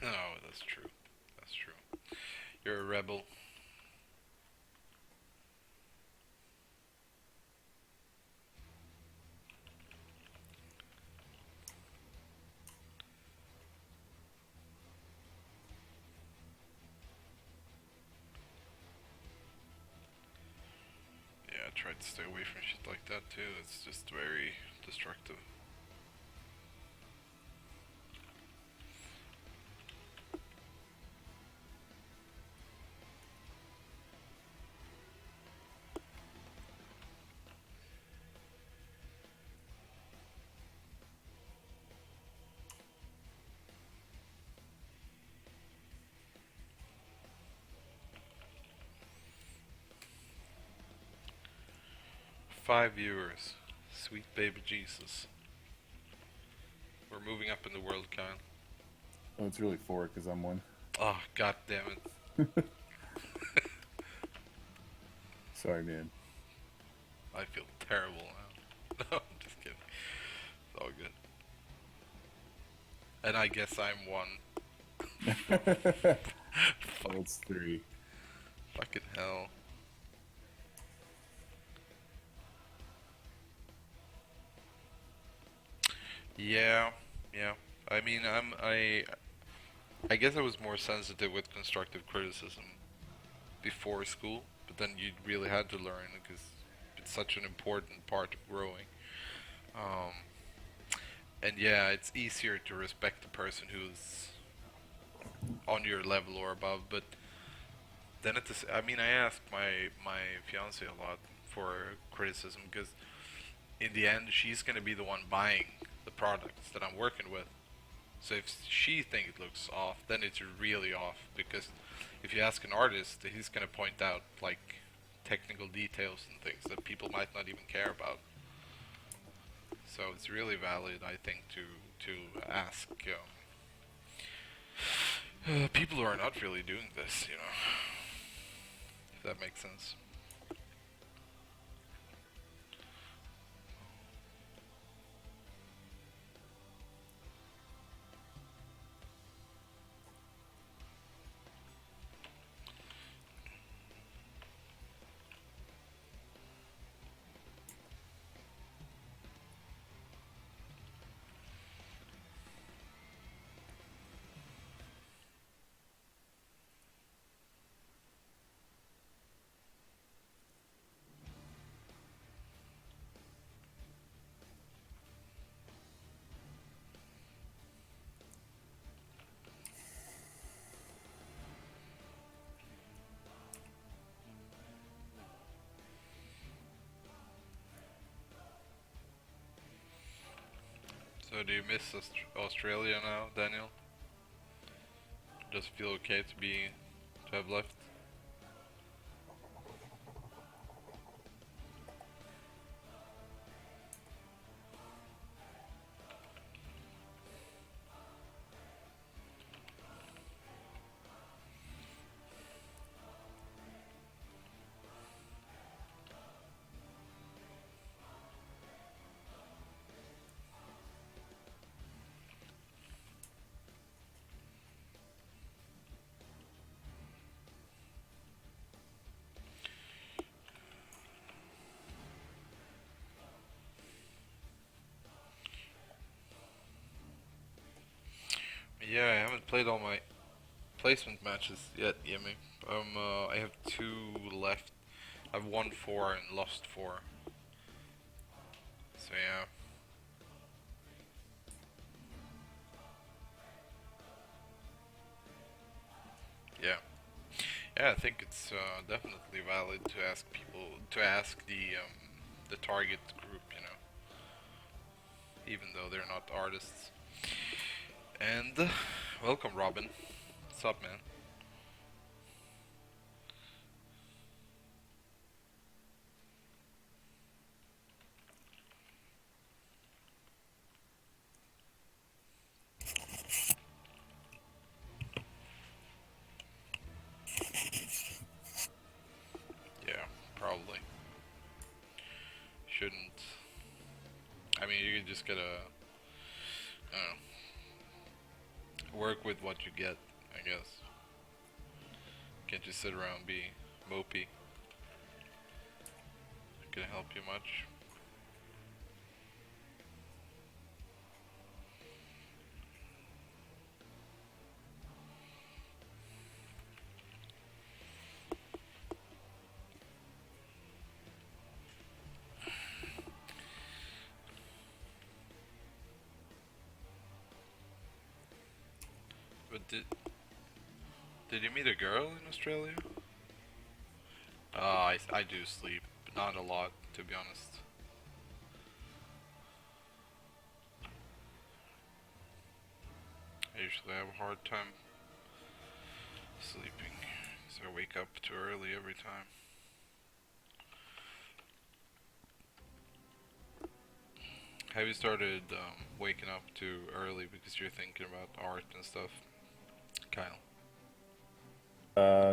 No, that's true. That's true. You're a rebel. Yeah, I try to stay away from shit like that too. It's just very destructive. 5 viewers. Sweet baby Jesus. We're moving up in the world, Kyle. Oh, it's really 4 because I'm one. Oh, god damn it. Sorry, man. I feel terrible now. No, I'm just kidding. It's all good. And I guess I'm one. Oh, it's 3. Fucking hell. Yeah, yeah. I mean, I guess I was more sensitive with constructive criticism before school, but then you really had to learn because it's such an important part of growing. Um, and yeah, it's easier to respect the person who's on your level or above, but then I mean, I asked my fiance a lot for criticism because in the end, she's gonna be the one buying the products that I'm working with. So if she thinks it looks off, then it's really off because if you ask an artist, he's gonna point out like technical details and things that people might not even care about. So it's really valid, I think, to ask people who are not really doing this, if that makes sense. So do you miss Australia now, Daniel? Does it feel okay to have left? Yeah, I haven't played all my placement matches yet, Yemi. I have 2 left. I've won 4 and lost 4. So yeah. Yeah, I think it's definitely valid to ask people to ask the target group, even though they're not artists. And welcome, Robin. What's up, man? Yeah, probably shouldn't. I mean, you just gotta work with what you get, I guess. Can't just sit around and be mopey. Not gonna help you much. But did you meet a girl in Australia? I do sleep, but not a lot, to be honest. I usually have a hard time sleeping, so I wake up too early every time. Have you started waking up too early because you're thinking about art and stuff, Kyle?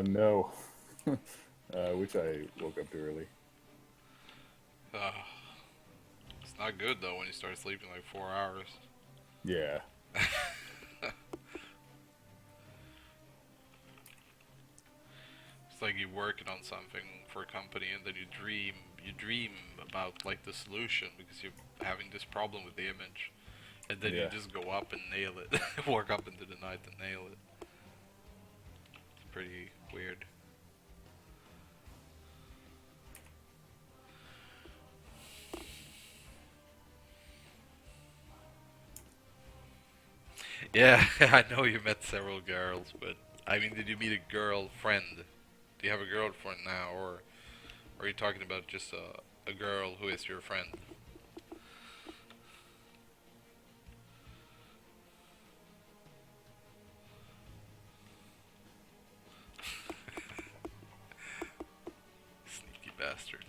No. Wish I woke up too early. Uh, it's not good though when you start sleeping like 4 hours. Yeah. It's like you're working on something for a company and then you dream about like the solution because you're having this problem with the image, and then you Yeah. just go up and nail it. Work up into the night and nail it. It's pretty weird. Yeah, I know you met several girls, but I mean, did you meet a girlfriend? Do you have a girlfriend now, or are you talking about just a girl who is your friend? Sneaky bastard.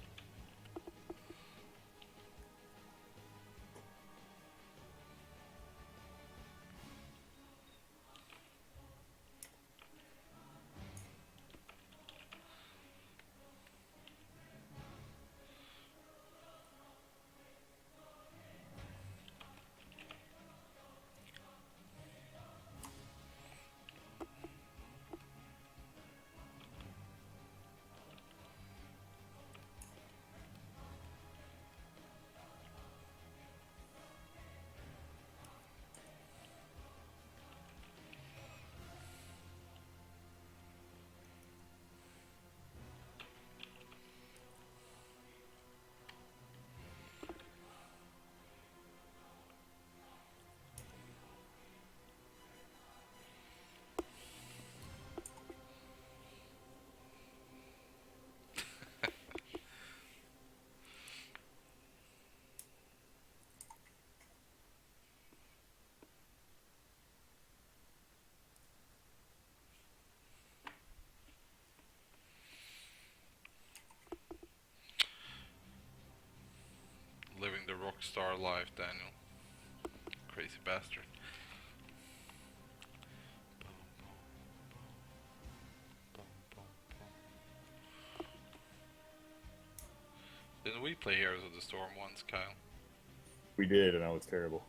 Rockstar Life, Daniel. Crazy bastard. Didn't we play Heroes of the Storm once, Kyle? We did, and I was terrible.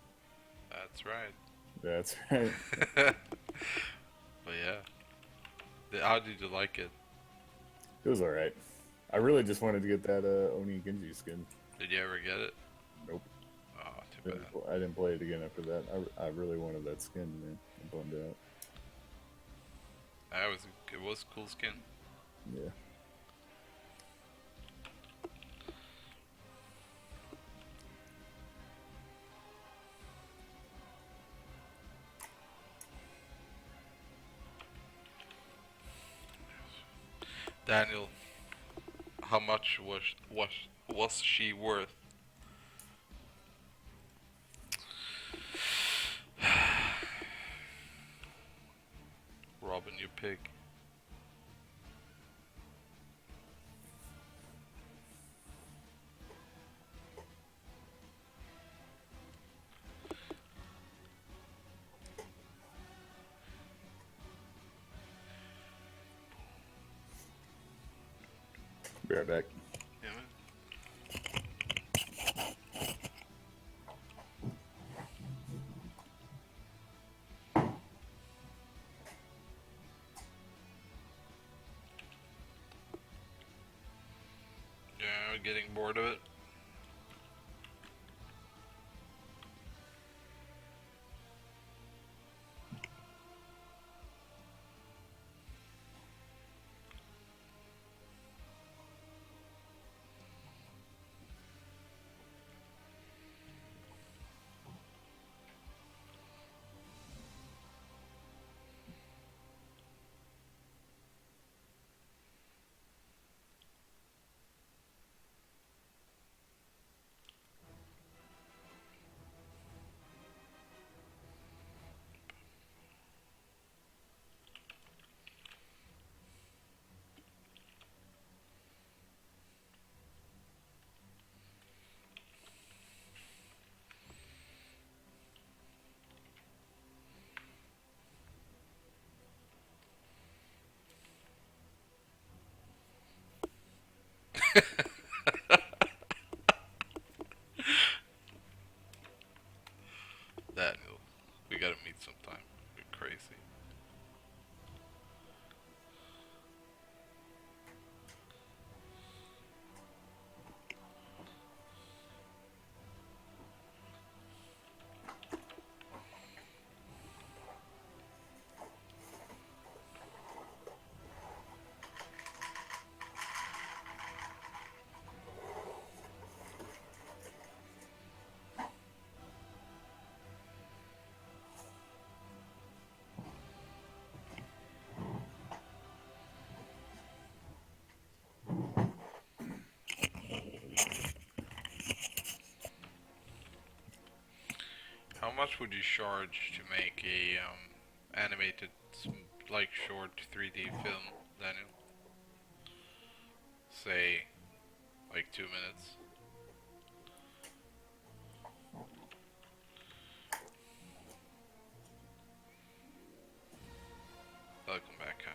That's right. That's right. But yeah. How did you like it? It was alright. I really just wanted to get that Oni Genji skin. Did you ever get it? Nope. Oh, too bad. I didn't play it again after that. I really wanted that skin, man. I bummed out. It was a cool skin. Yeah. Daniel, how much was she worth? Robin, you pig. Be right back. Yeah, man. Yeah, getting bored of it. Daniel, we gotta meet sometime. You're crazy. How much would you charge to make a animated, like short 3D film, Daniel? Say, like 2 minutes. Welcome back, Kyle.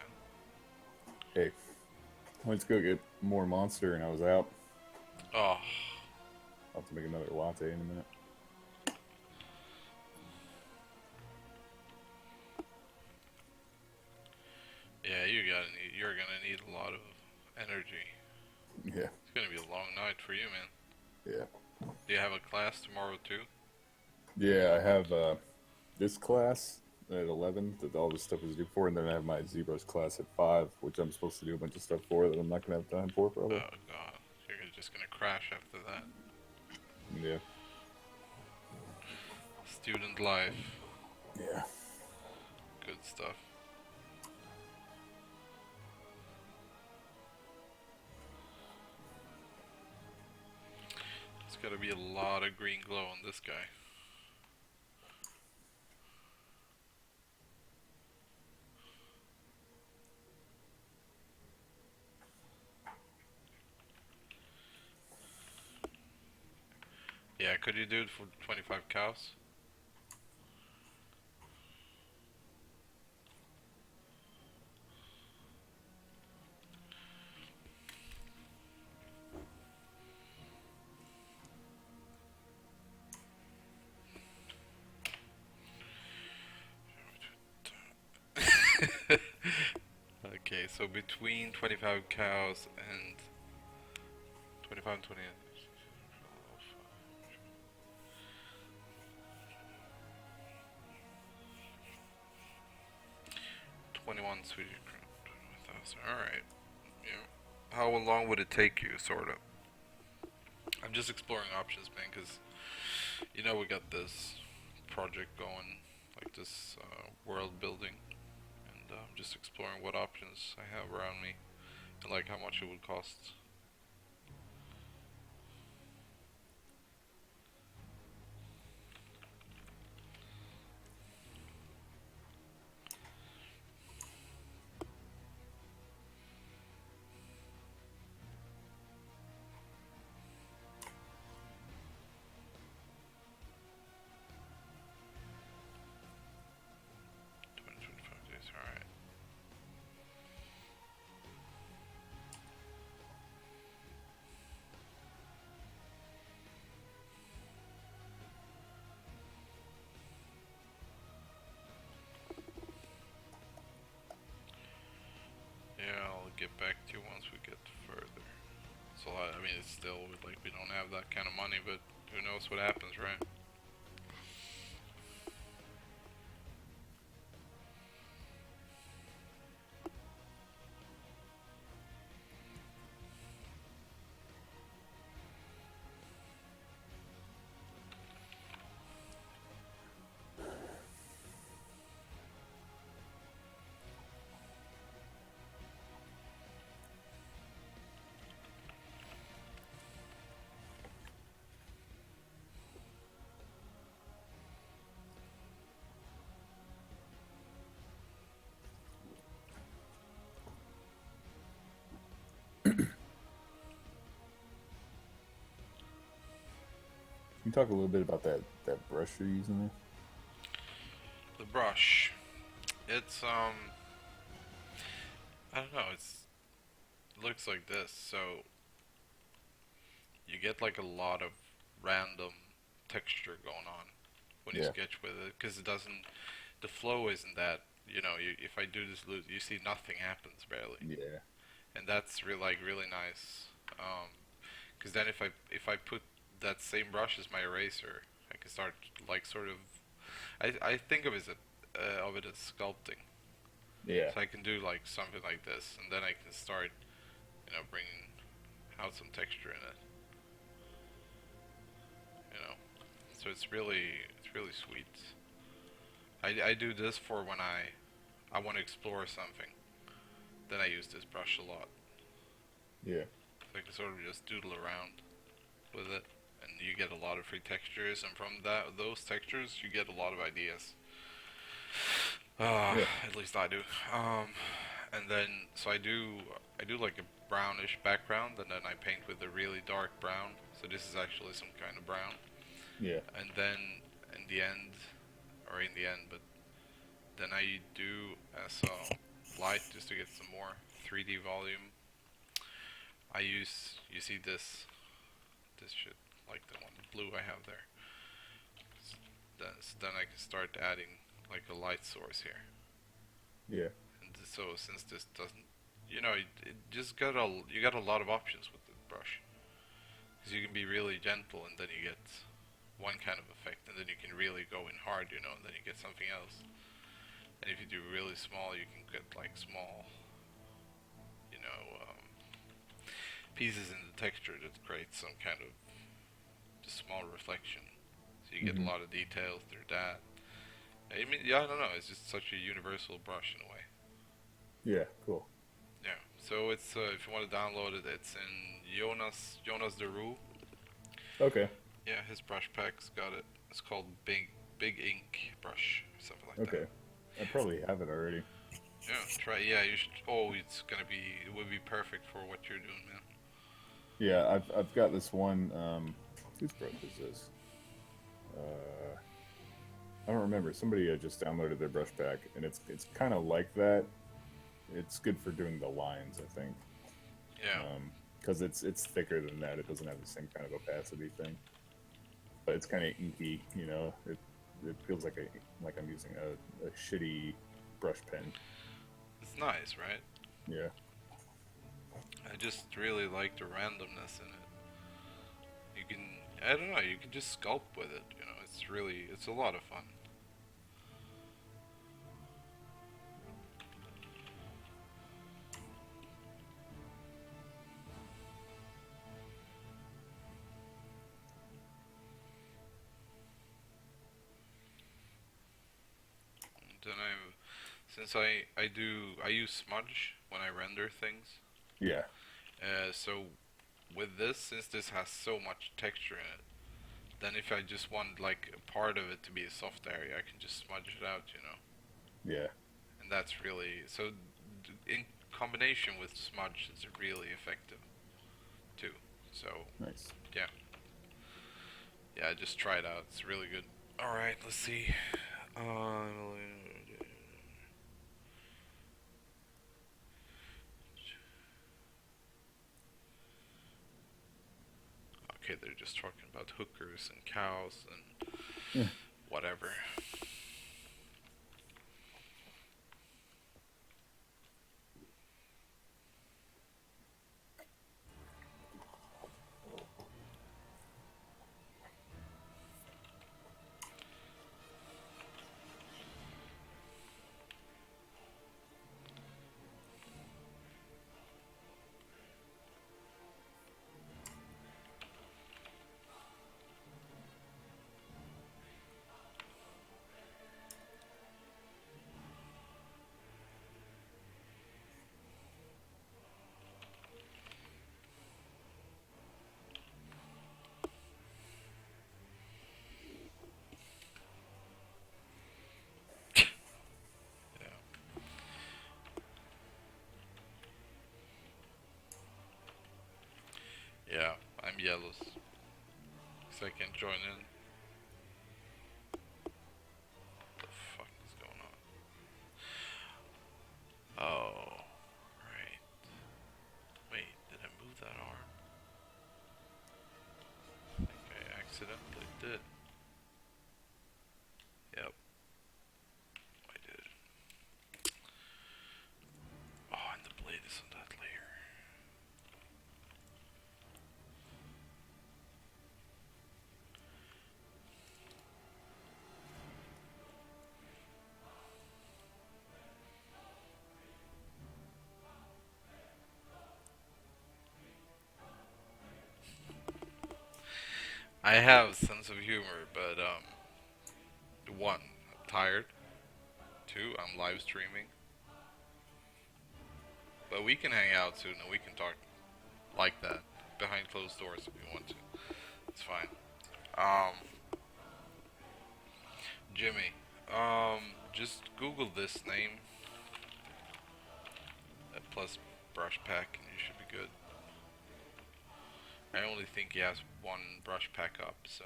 Hey, let's go get more Monster, and I was out. Oh, I'll have to make another latte in a minute. yeah, you're gonna need a lot of energy. Yeah. It's gonna be a long night for you, man. Yeah. Do you have a class tomorrow too? Yeah, I have this class at 11 that all this stuff is due for, and then I have my Zebras class at 5, which I'm supposed to do a bunch of stuff for that I'm not going to have time for, probably. Oh god, you're just gonna crash after that. Yeah. Student life, Yeah. good stuff. There's gotta be a lot of green glow on this guy. Yeah, could you do it for 25 cows? Okay, so between 25 cows and 25 and 20, 21 Swedish crown, 21,000. Alright, yeah. How long would it take you, sort of? I'm just exploring options, man, because you know we got this project going, like this world building, and I'm just exploring what options I have around me, and like how much it would cost. Twenty 25 days, alright. Yeah, I'll get back to you once we get further. So I mean, it's still like we don't have that kind of money, but who knows what happens, right? Can you talk a little bit about that brush you're using there? The brush. It's I don't know. It looks like this. So you get like a lot of random texture going on when you Yeah. sketch with it, because it doesn't. The flow isn't that. If I do this loop, you see nothing happens barely, Yeah. and that's really nice. Because then if I put that same brush as my eraser, I can start like sort of. I think of it as sculpting. Yeah. So I can do like something like this, and then I can start, bringing out some texture in it. You know, so it's really sweet. I do this for when I want to explore something. Then I use this brush a lot. Yeah. So I can sort of just doodle around with it, and you get a lot of free textures, and from those textures you get a lot of ideas. Yeah. At least I do. And then so I do like a brownish background, and then I paint with a really dark brown. So this is actually some kind of brown. Yeah. And then in the end, or in the end, but then I do as a light just to get some more 3D volume. You see this shit, like the one blue I have there. Then I can start adding like a light source here. Yeah. And so since this doesn't, it just you got a lot of options with the brush, because you can be really gentle and then you get one kind of effect, and then you can really go in hard, and then you get something else. And if you do really small, you can get like small, you know, pieces in the texture that creates some kind of just small reflection. So you get a Hmm. lot of details through that. I mean, yeah, I don't know. It's just such a universal brush in a way. Yeah. Cool. Yeah. So it's if you want to download it, it's in Jonas de Roo. Okay. Yeah, his brush pack's got it. It's called Big Ink Brush, something like that. Okay. I probably have it already. Yeah, try. Yeah, you should. Oh, it would be perfect for what you're doing, man. Yeah. I've got this one. Whose brush is this? I don't remember. Somebody just downloaded their brush pack, and it's kind of like that. It's good for doing the lines, I think, Yeah. because it's thicker than that. It doesn't have the same kind of opacity thing, but it's kind of inky. You know, it feels like I'm using a shitty brush pen. It's nice, right? Yeah. I just really like the randomness in it. You can, I don't know, you can just sculpt with it, you know, it's a lot of fun. Then since I use smudge when I render things, Yeah. so with this, since this has so much texture in it, then if I just want like a part of it to be a soft area, I can just smudge it out, you know. Yeah. And that's really so. In combination with smudge, it's really effective too. So Nice. yeah, yeah, just try it out. It's really good. All right, let's see. Okay, they're just talking about hookers and cows and Yeah. whatever. Yeah, yeah. I'm jealous because I can join in. What the fuck is going on? Oh, right. Wait, did I move that arm? I think I accidentally did. Yep, I did. Oh, and the blade is on that layer. I have a sense of humor, but one, I'm tired. Two, I'm live streaming. But we can hang out soon and we can talk like that behind closed doors if we want to. It's fine. Um, Jimmy, just Google this name plus brush pack and you should be good. I only think he has one brush pack up, so.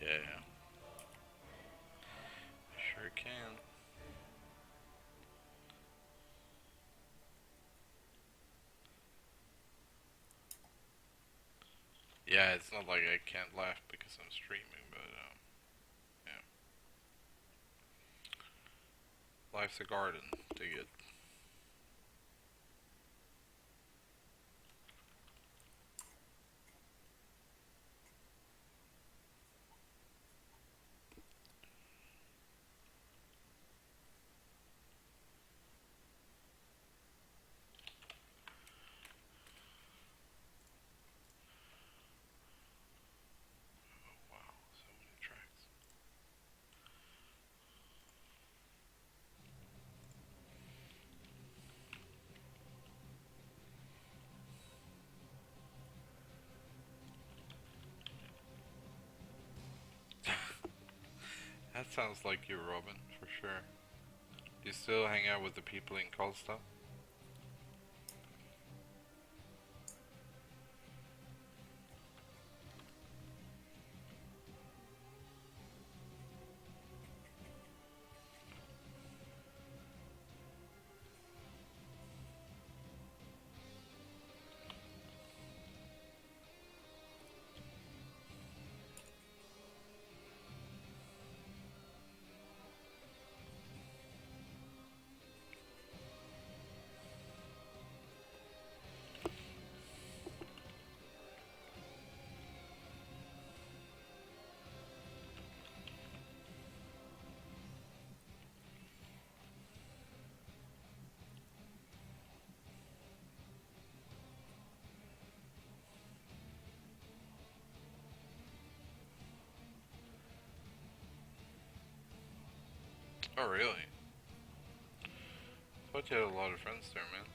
Yeah, sure can. Yeah, it's not like I can't laugh because I'm streaming, but yeah. Life's a garden. Dig it. That sounds like you, Robin, for sure. Do you still hang out with the people in Karlstad? Oh, really? Thought you had a lot of friends there, man.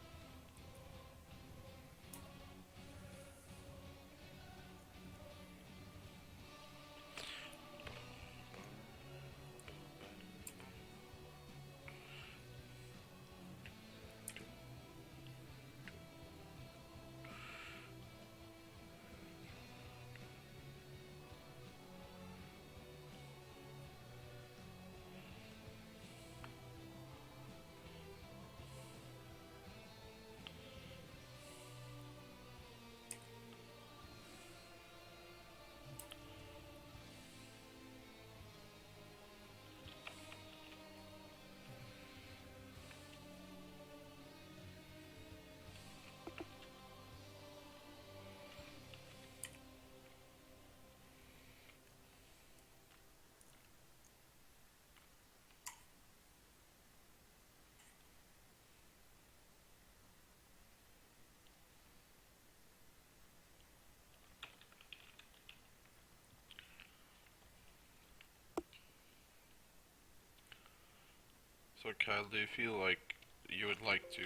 So, Kyle, do you feel like you would like to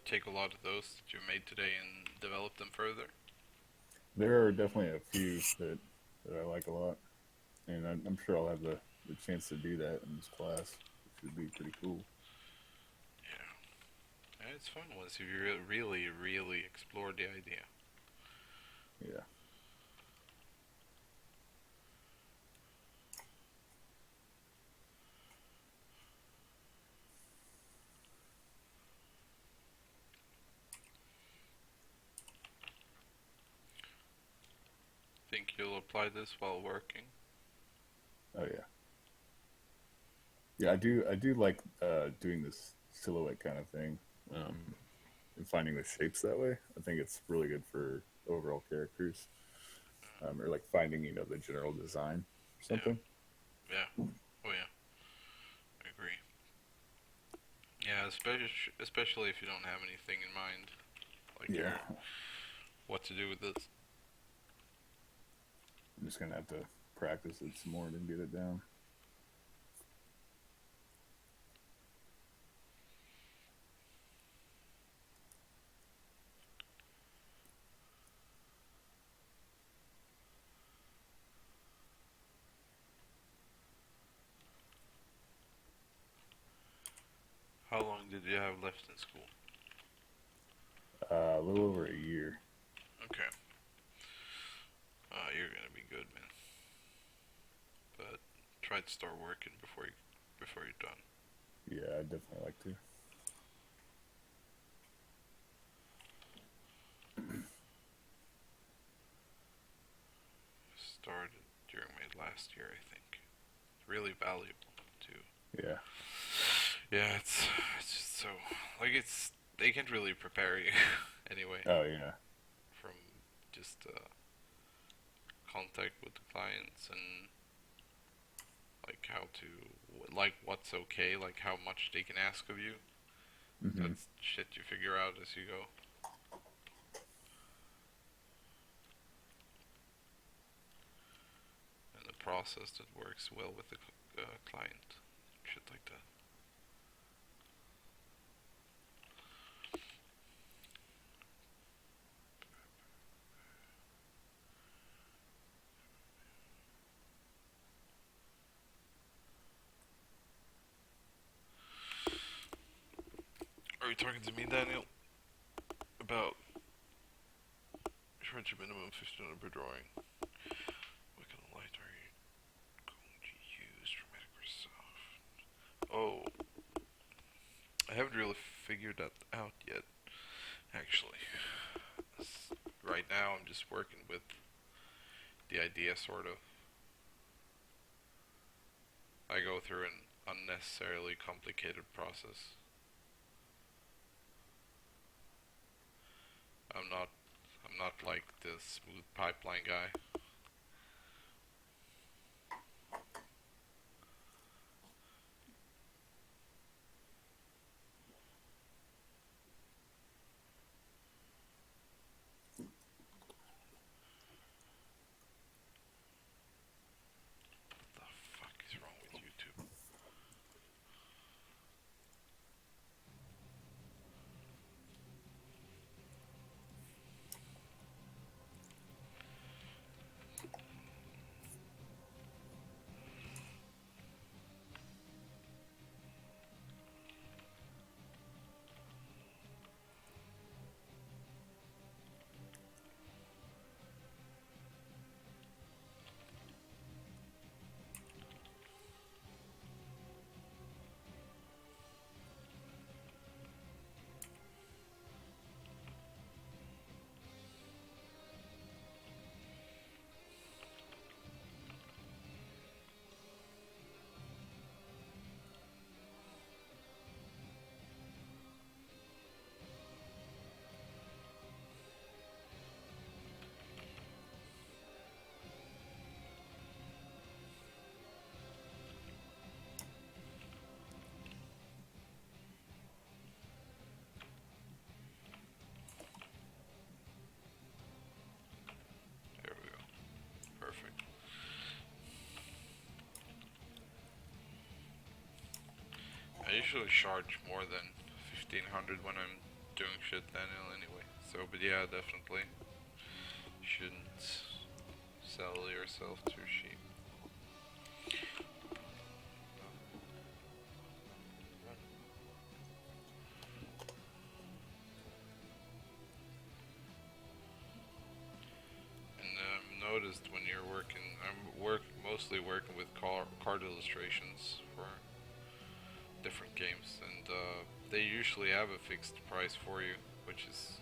take a lot of those that you made today and develop them further? There are definitely a few that I like a lot, and I'm sure I'll have the chance to do that in this class, which would be pretty cool. Yeah. Yeah, it's fun once you really explore the idea. Yeah. Think you'll apply this while working? Oh yeah. Yeah, I do like doing this silhouette kind of thing, and finding the shapes that way. I think it's really good for overall characters, or like finding the general design or Yeah. something. Yeah. Oh, yeah. I agree. Yeah, especially if you don't have anything in mind, like Yeah, what to do with this. I'm just gonna have to practice it some more to get it down. How long did you have left in school? A little over a year. Okay. You're gonna be good, man. But try to start working before you're done. Yeah, I'd definitely like to. Started during my last year, I think. It's really valuable too. Yeah. Yeah, it's just so like it's they can't really prepare you anyway Oh yeah. from just contact with the clients and like how to like what's okay, like how much they can ask of you. Hmm. That's shit you figure out as you go. And the process that works well with the client, shit like that. you talking to me, Daniel? About charge a minimum 1500 per drawing. What kind of light are you going to use for Microsoft? Oh, I haven't really figured that out yet, actually. Right now, I'm just working with the idea, sort of. I go through an unnecessarily complicated process. I'm not like the smooth pipeline guy. What the fuck is wrong with YouTube? There we go. Perfect. I usually charge more than 1500 when I'm doing shit, Daniel, anyway. So, but yeah, definitely shouldn't sell yourself too cheap. And noticed when you're working, mostly working with card illustrations for different games, and they usually have a fixed price for you, which is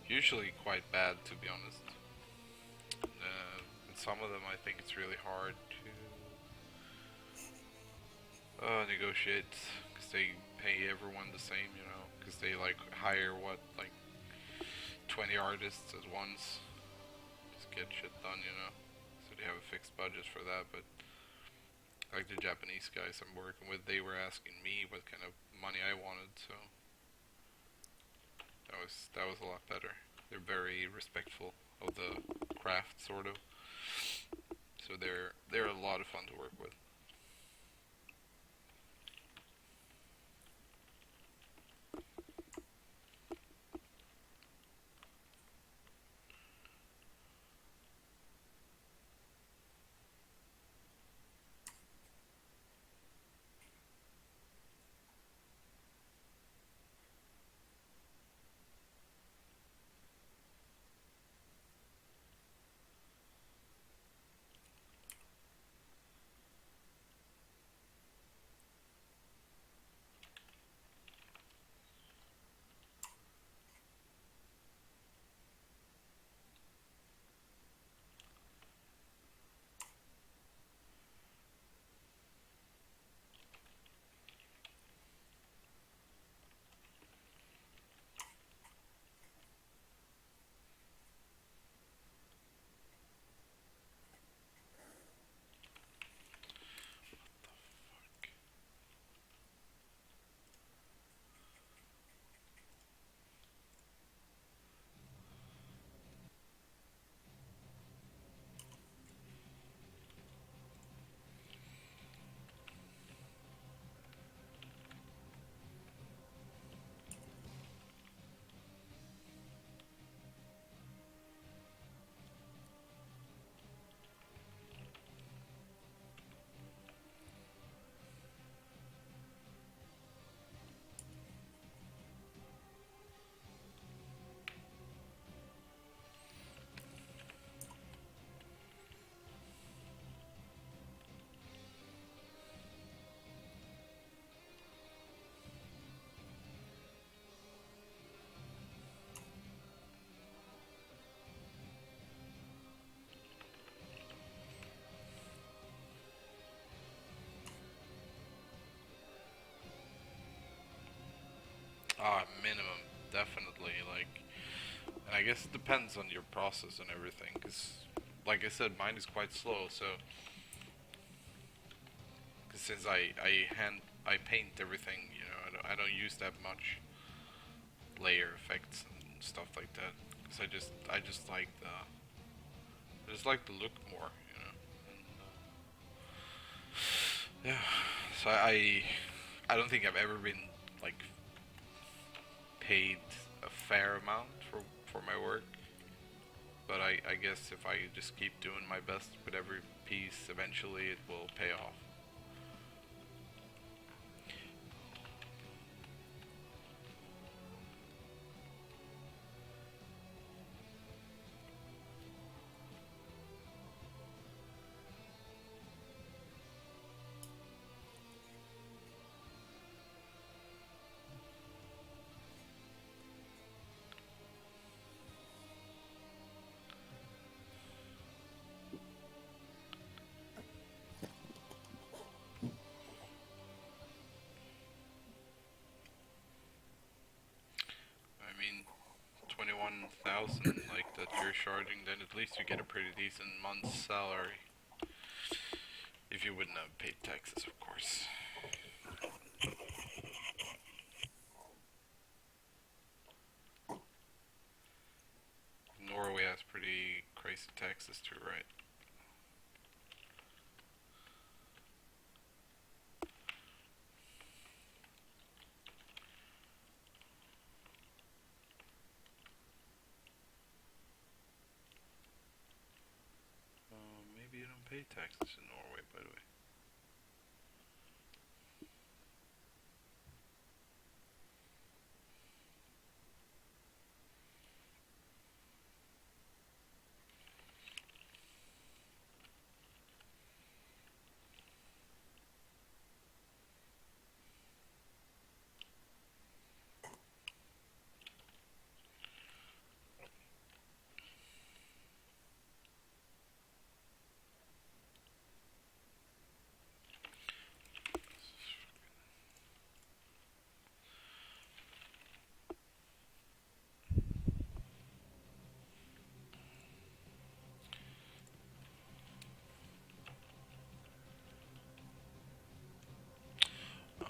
usually quite bad, to be honest. And some of them, I think it's really hard to negotiate, because they pay everyone the same, you know, because they like hire like 20 artists at once, just get shit done, you know. So they have a fixed budget for that, but like the Japanese guys I'm working with, they were asking me what kind of money I wanted, so that was a lot better. They're very respectful of the craft, sort of. So they're a lot of fun to work with. Minimum, definitely. Like, and I guess it depends on your process and everything. Cause, like I said, mine is quite slow. So, cause since I paint everything, you know, I don't use that much layer effects and stuff like that. Cause I just like the look more, you know. And, yeah. So I don't think I've ever been like paid a fair amount for my work. But I guess if I just keep doing my best with every piece, eventually it will pay off. I mean, 21,000 like that you're charging, then at least you get a pretty decent month's salary. If you wouldn't have paid taxes, of course. Norway has pretty crazy taxes too, right? Maybe you don't pay taxes in Norway, by the way.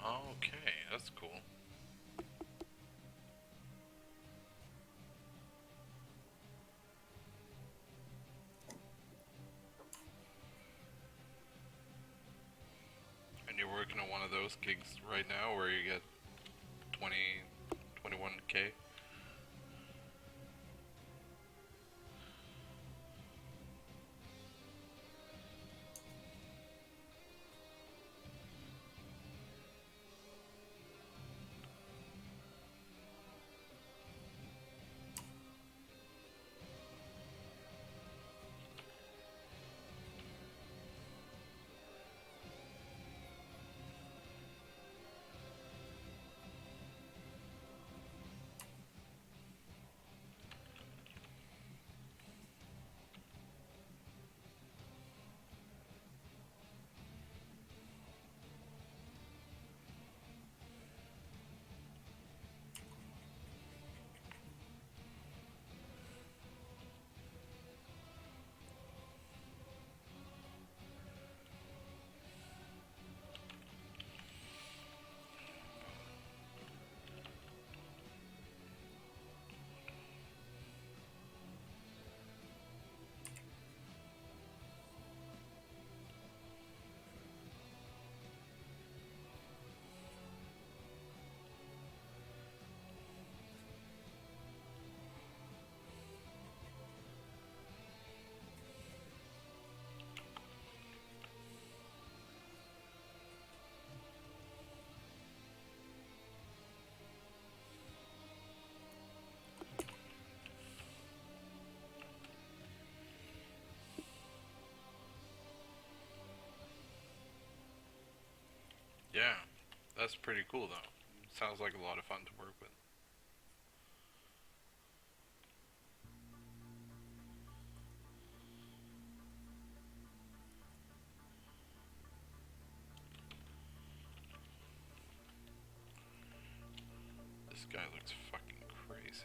Okay, that's cool. And you're working on one of those gigs right now where you get 20, 21K? Yeah, that's pretty cool though. Sounds like a lot of fun to work with. This This guy looks fucking crazy.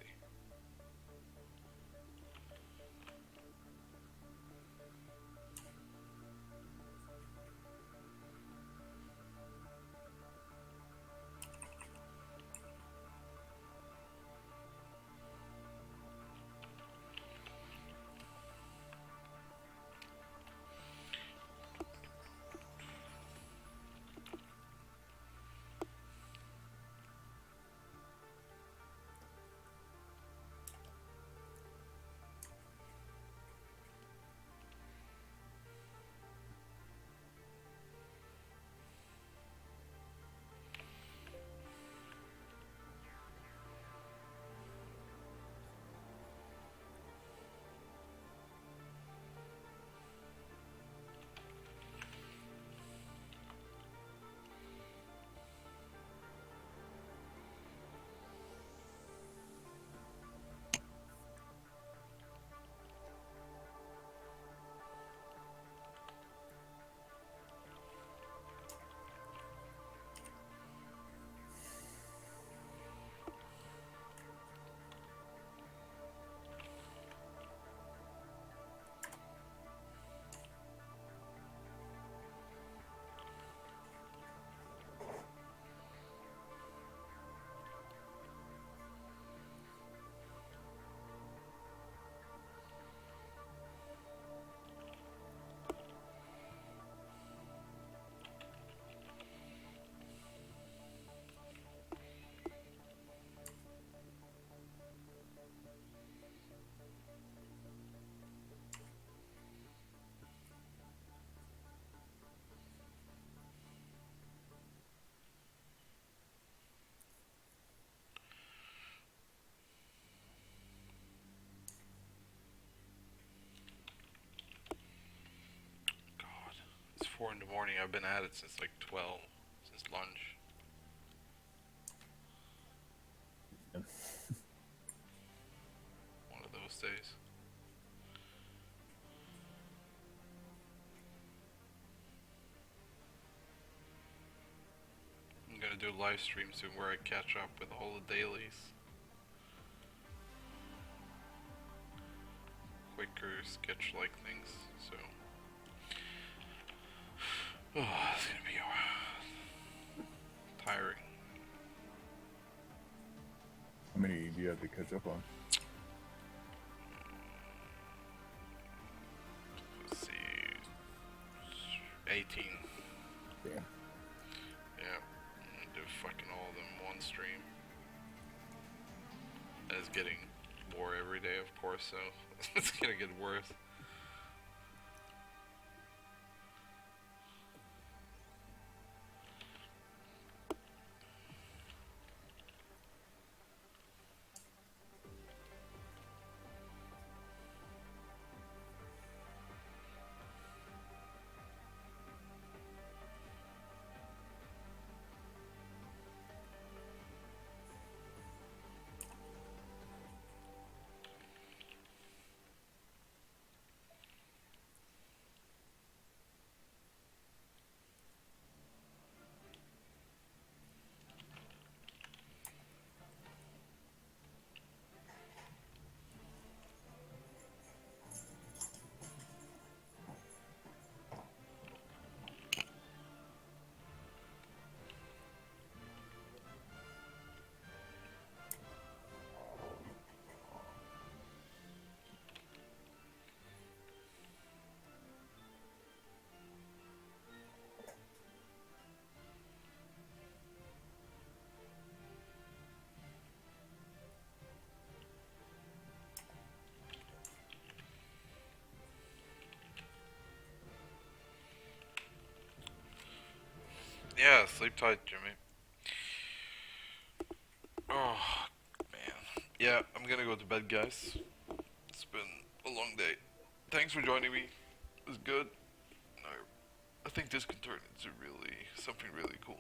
God, it's 4 in the morning. I've been at it since like 12, since lunch. One of those days. I'm gonna do a live stream soon where I catch up with all the dailies. Quicker sketch-like things, so. Oh, it's gonna be tiring. How many do you have to catch up on? Let's see. 18. Damn. Yeah. I'm gonna do fucking all of them in one stream. And it's getting more every day, of course, so it's gonna get worse. Yeah, sleep tight, Jimmy. Oh, man. Yeah, I'm gonna go to bed, guys. It's been a long day. Thanks for joining me. It was good. I think this could turn into something really cool.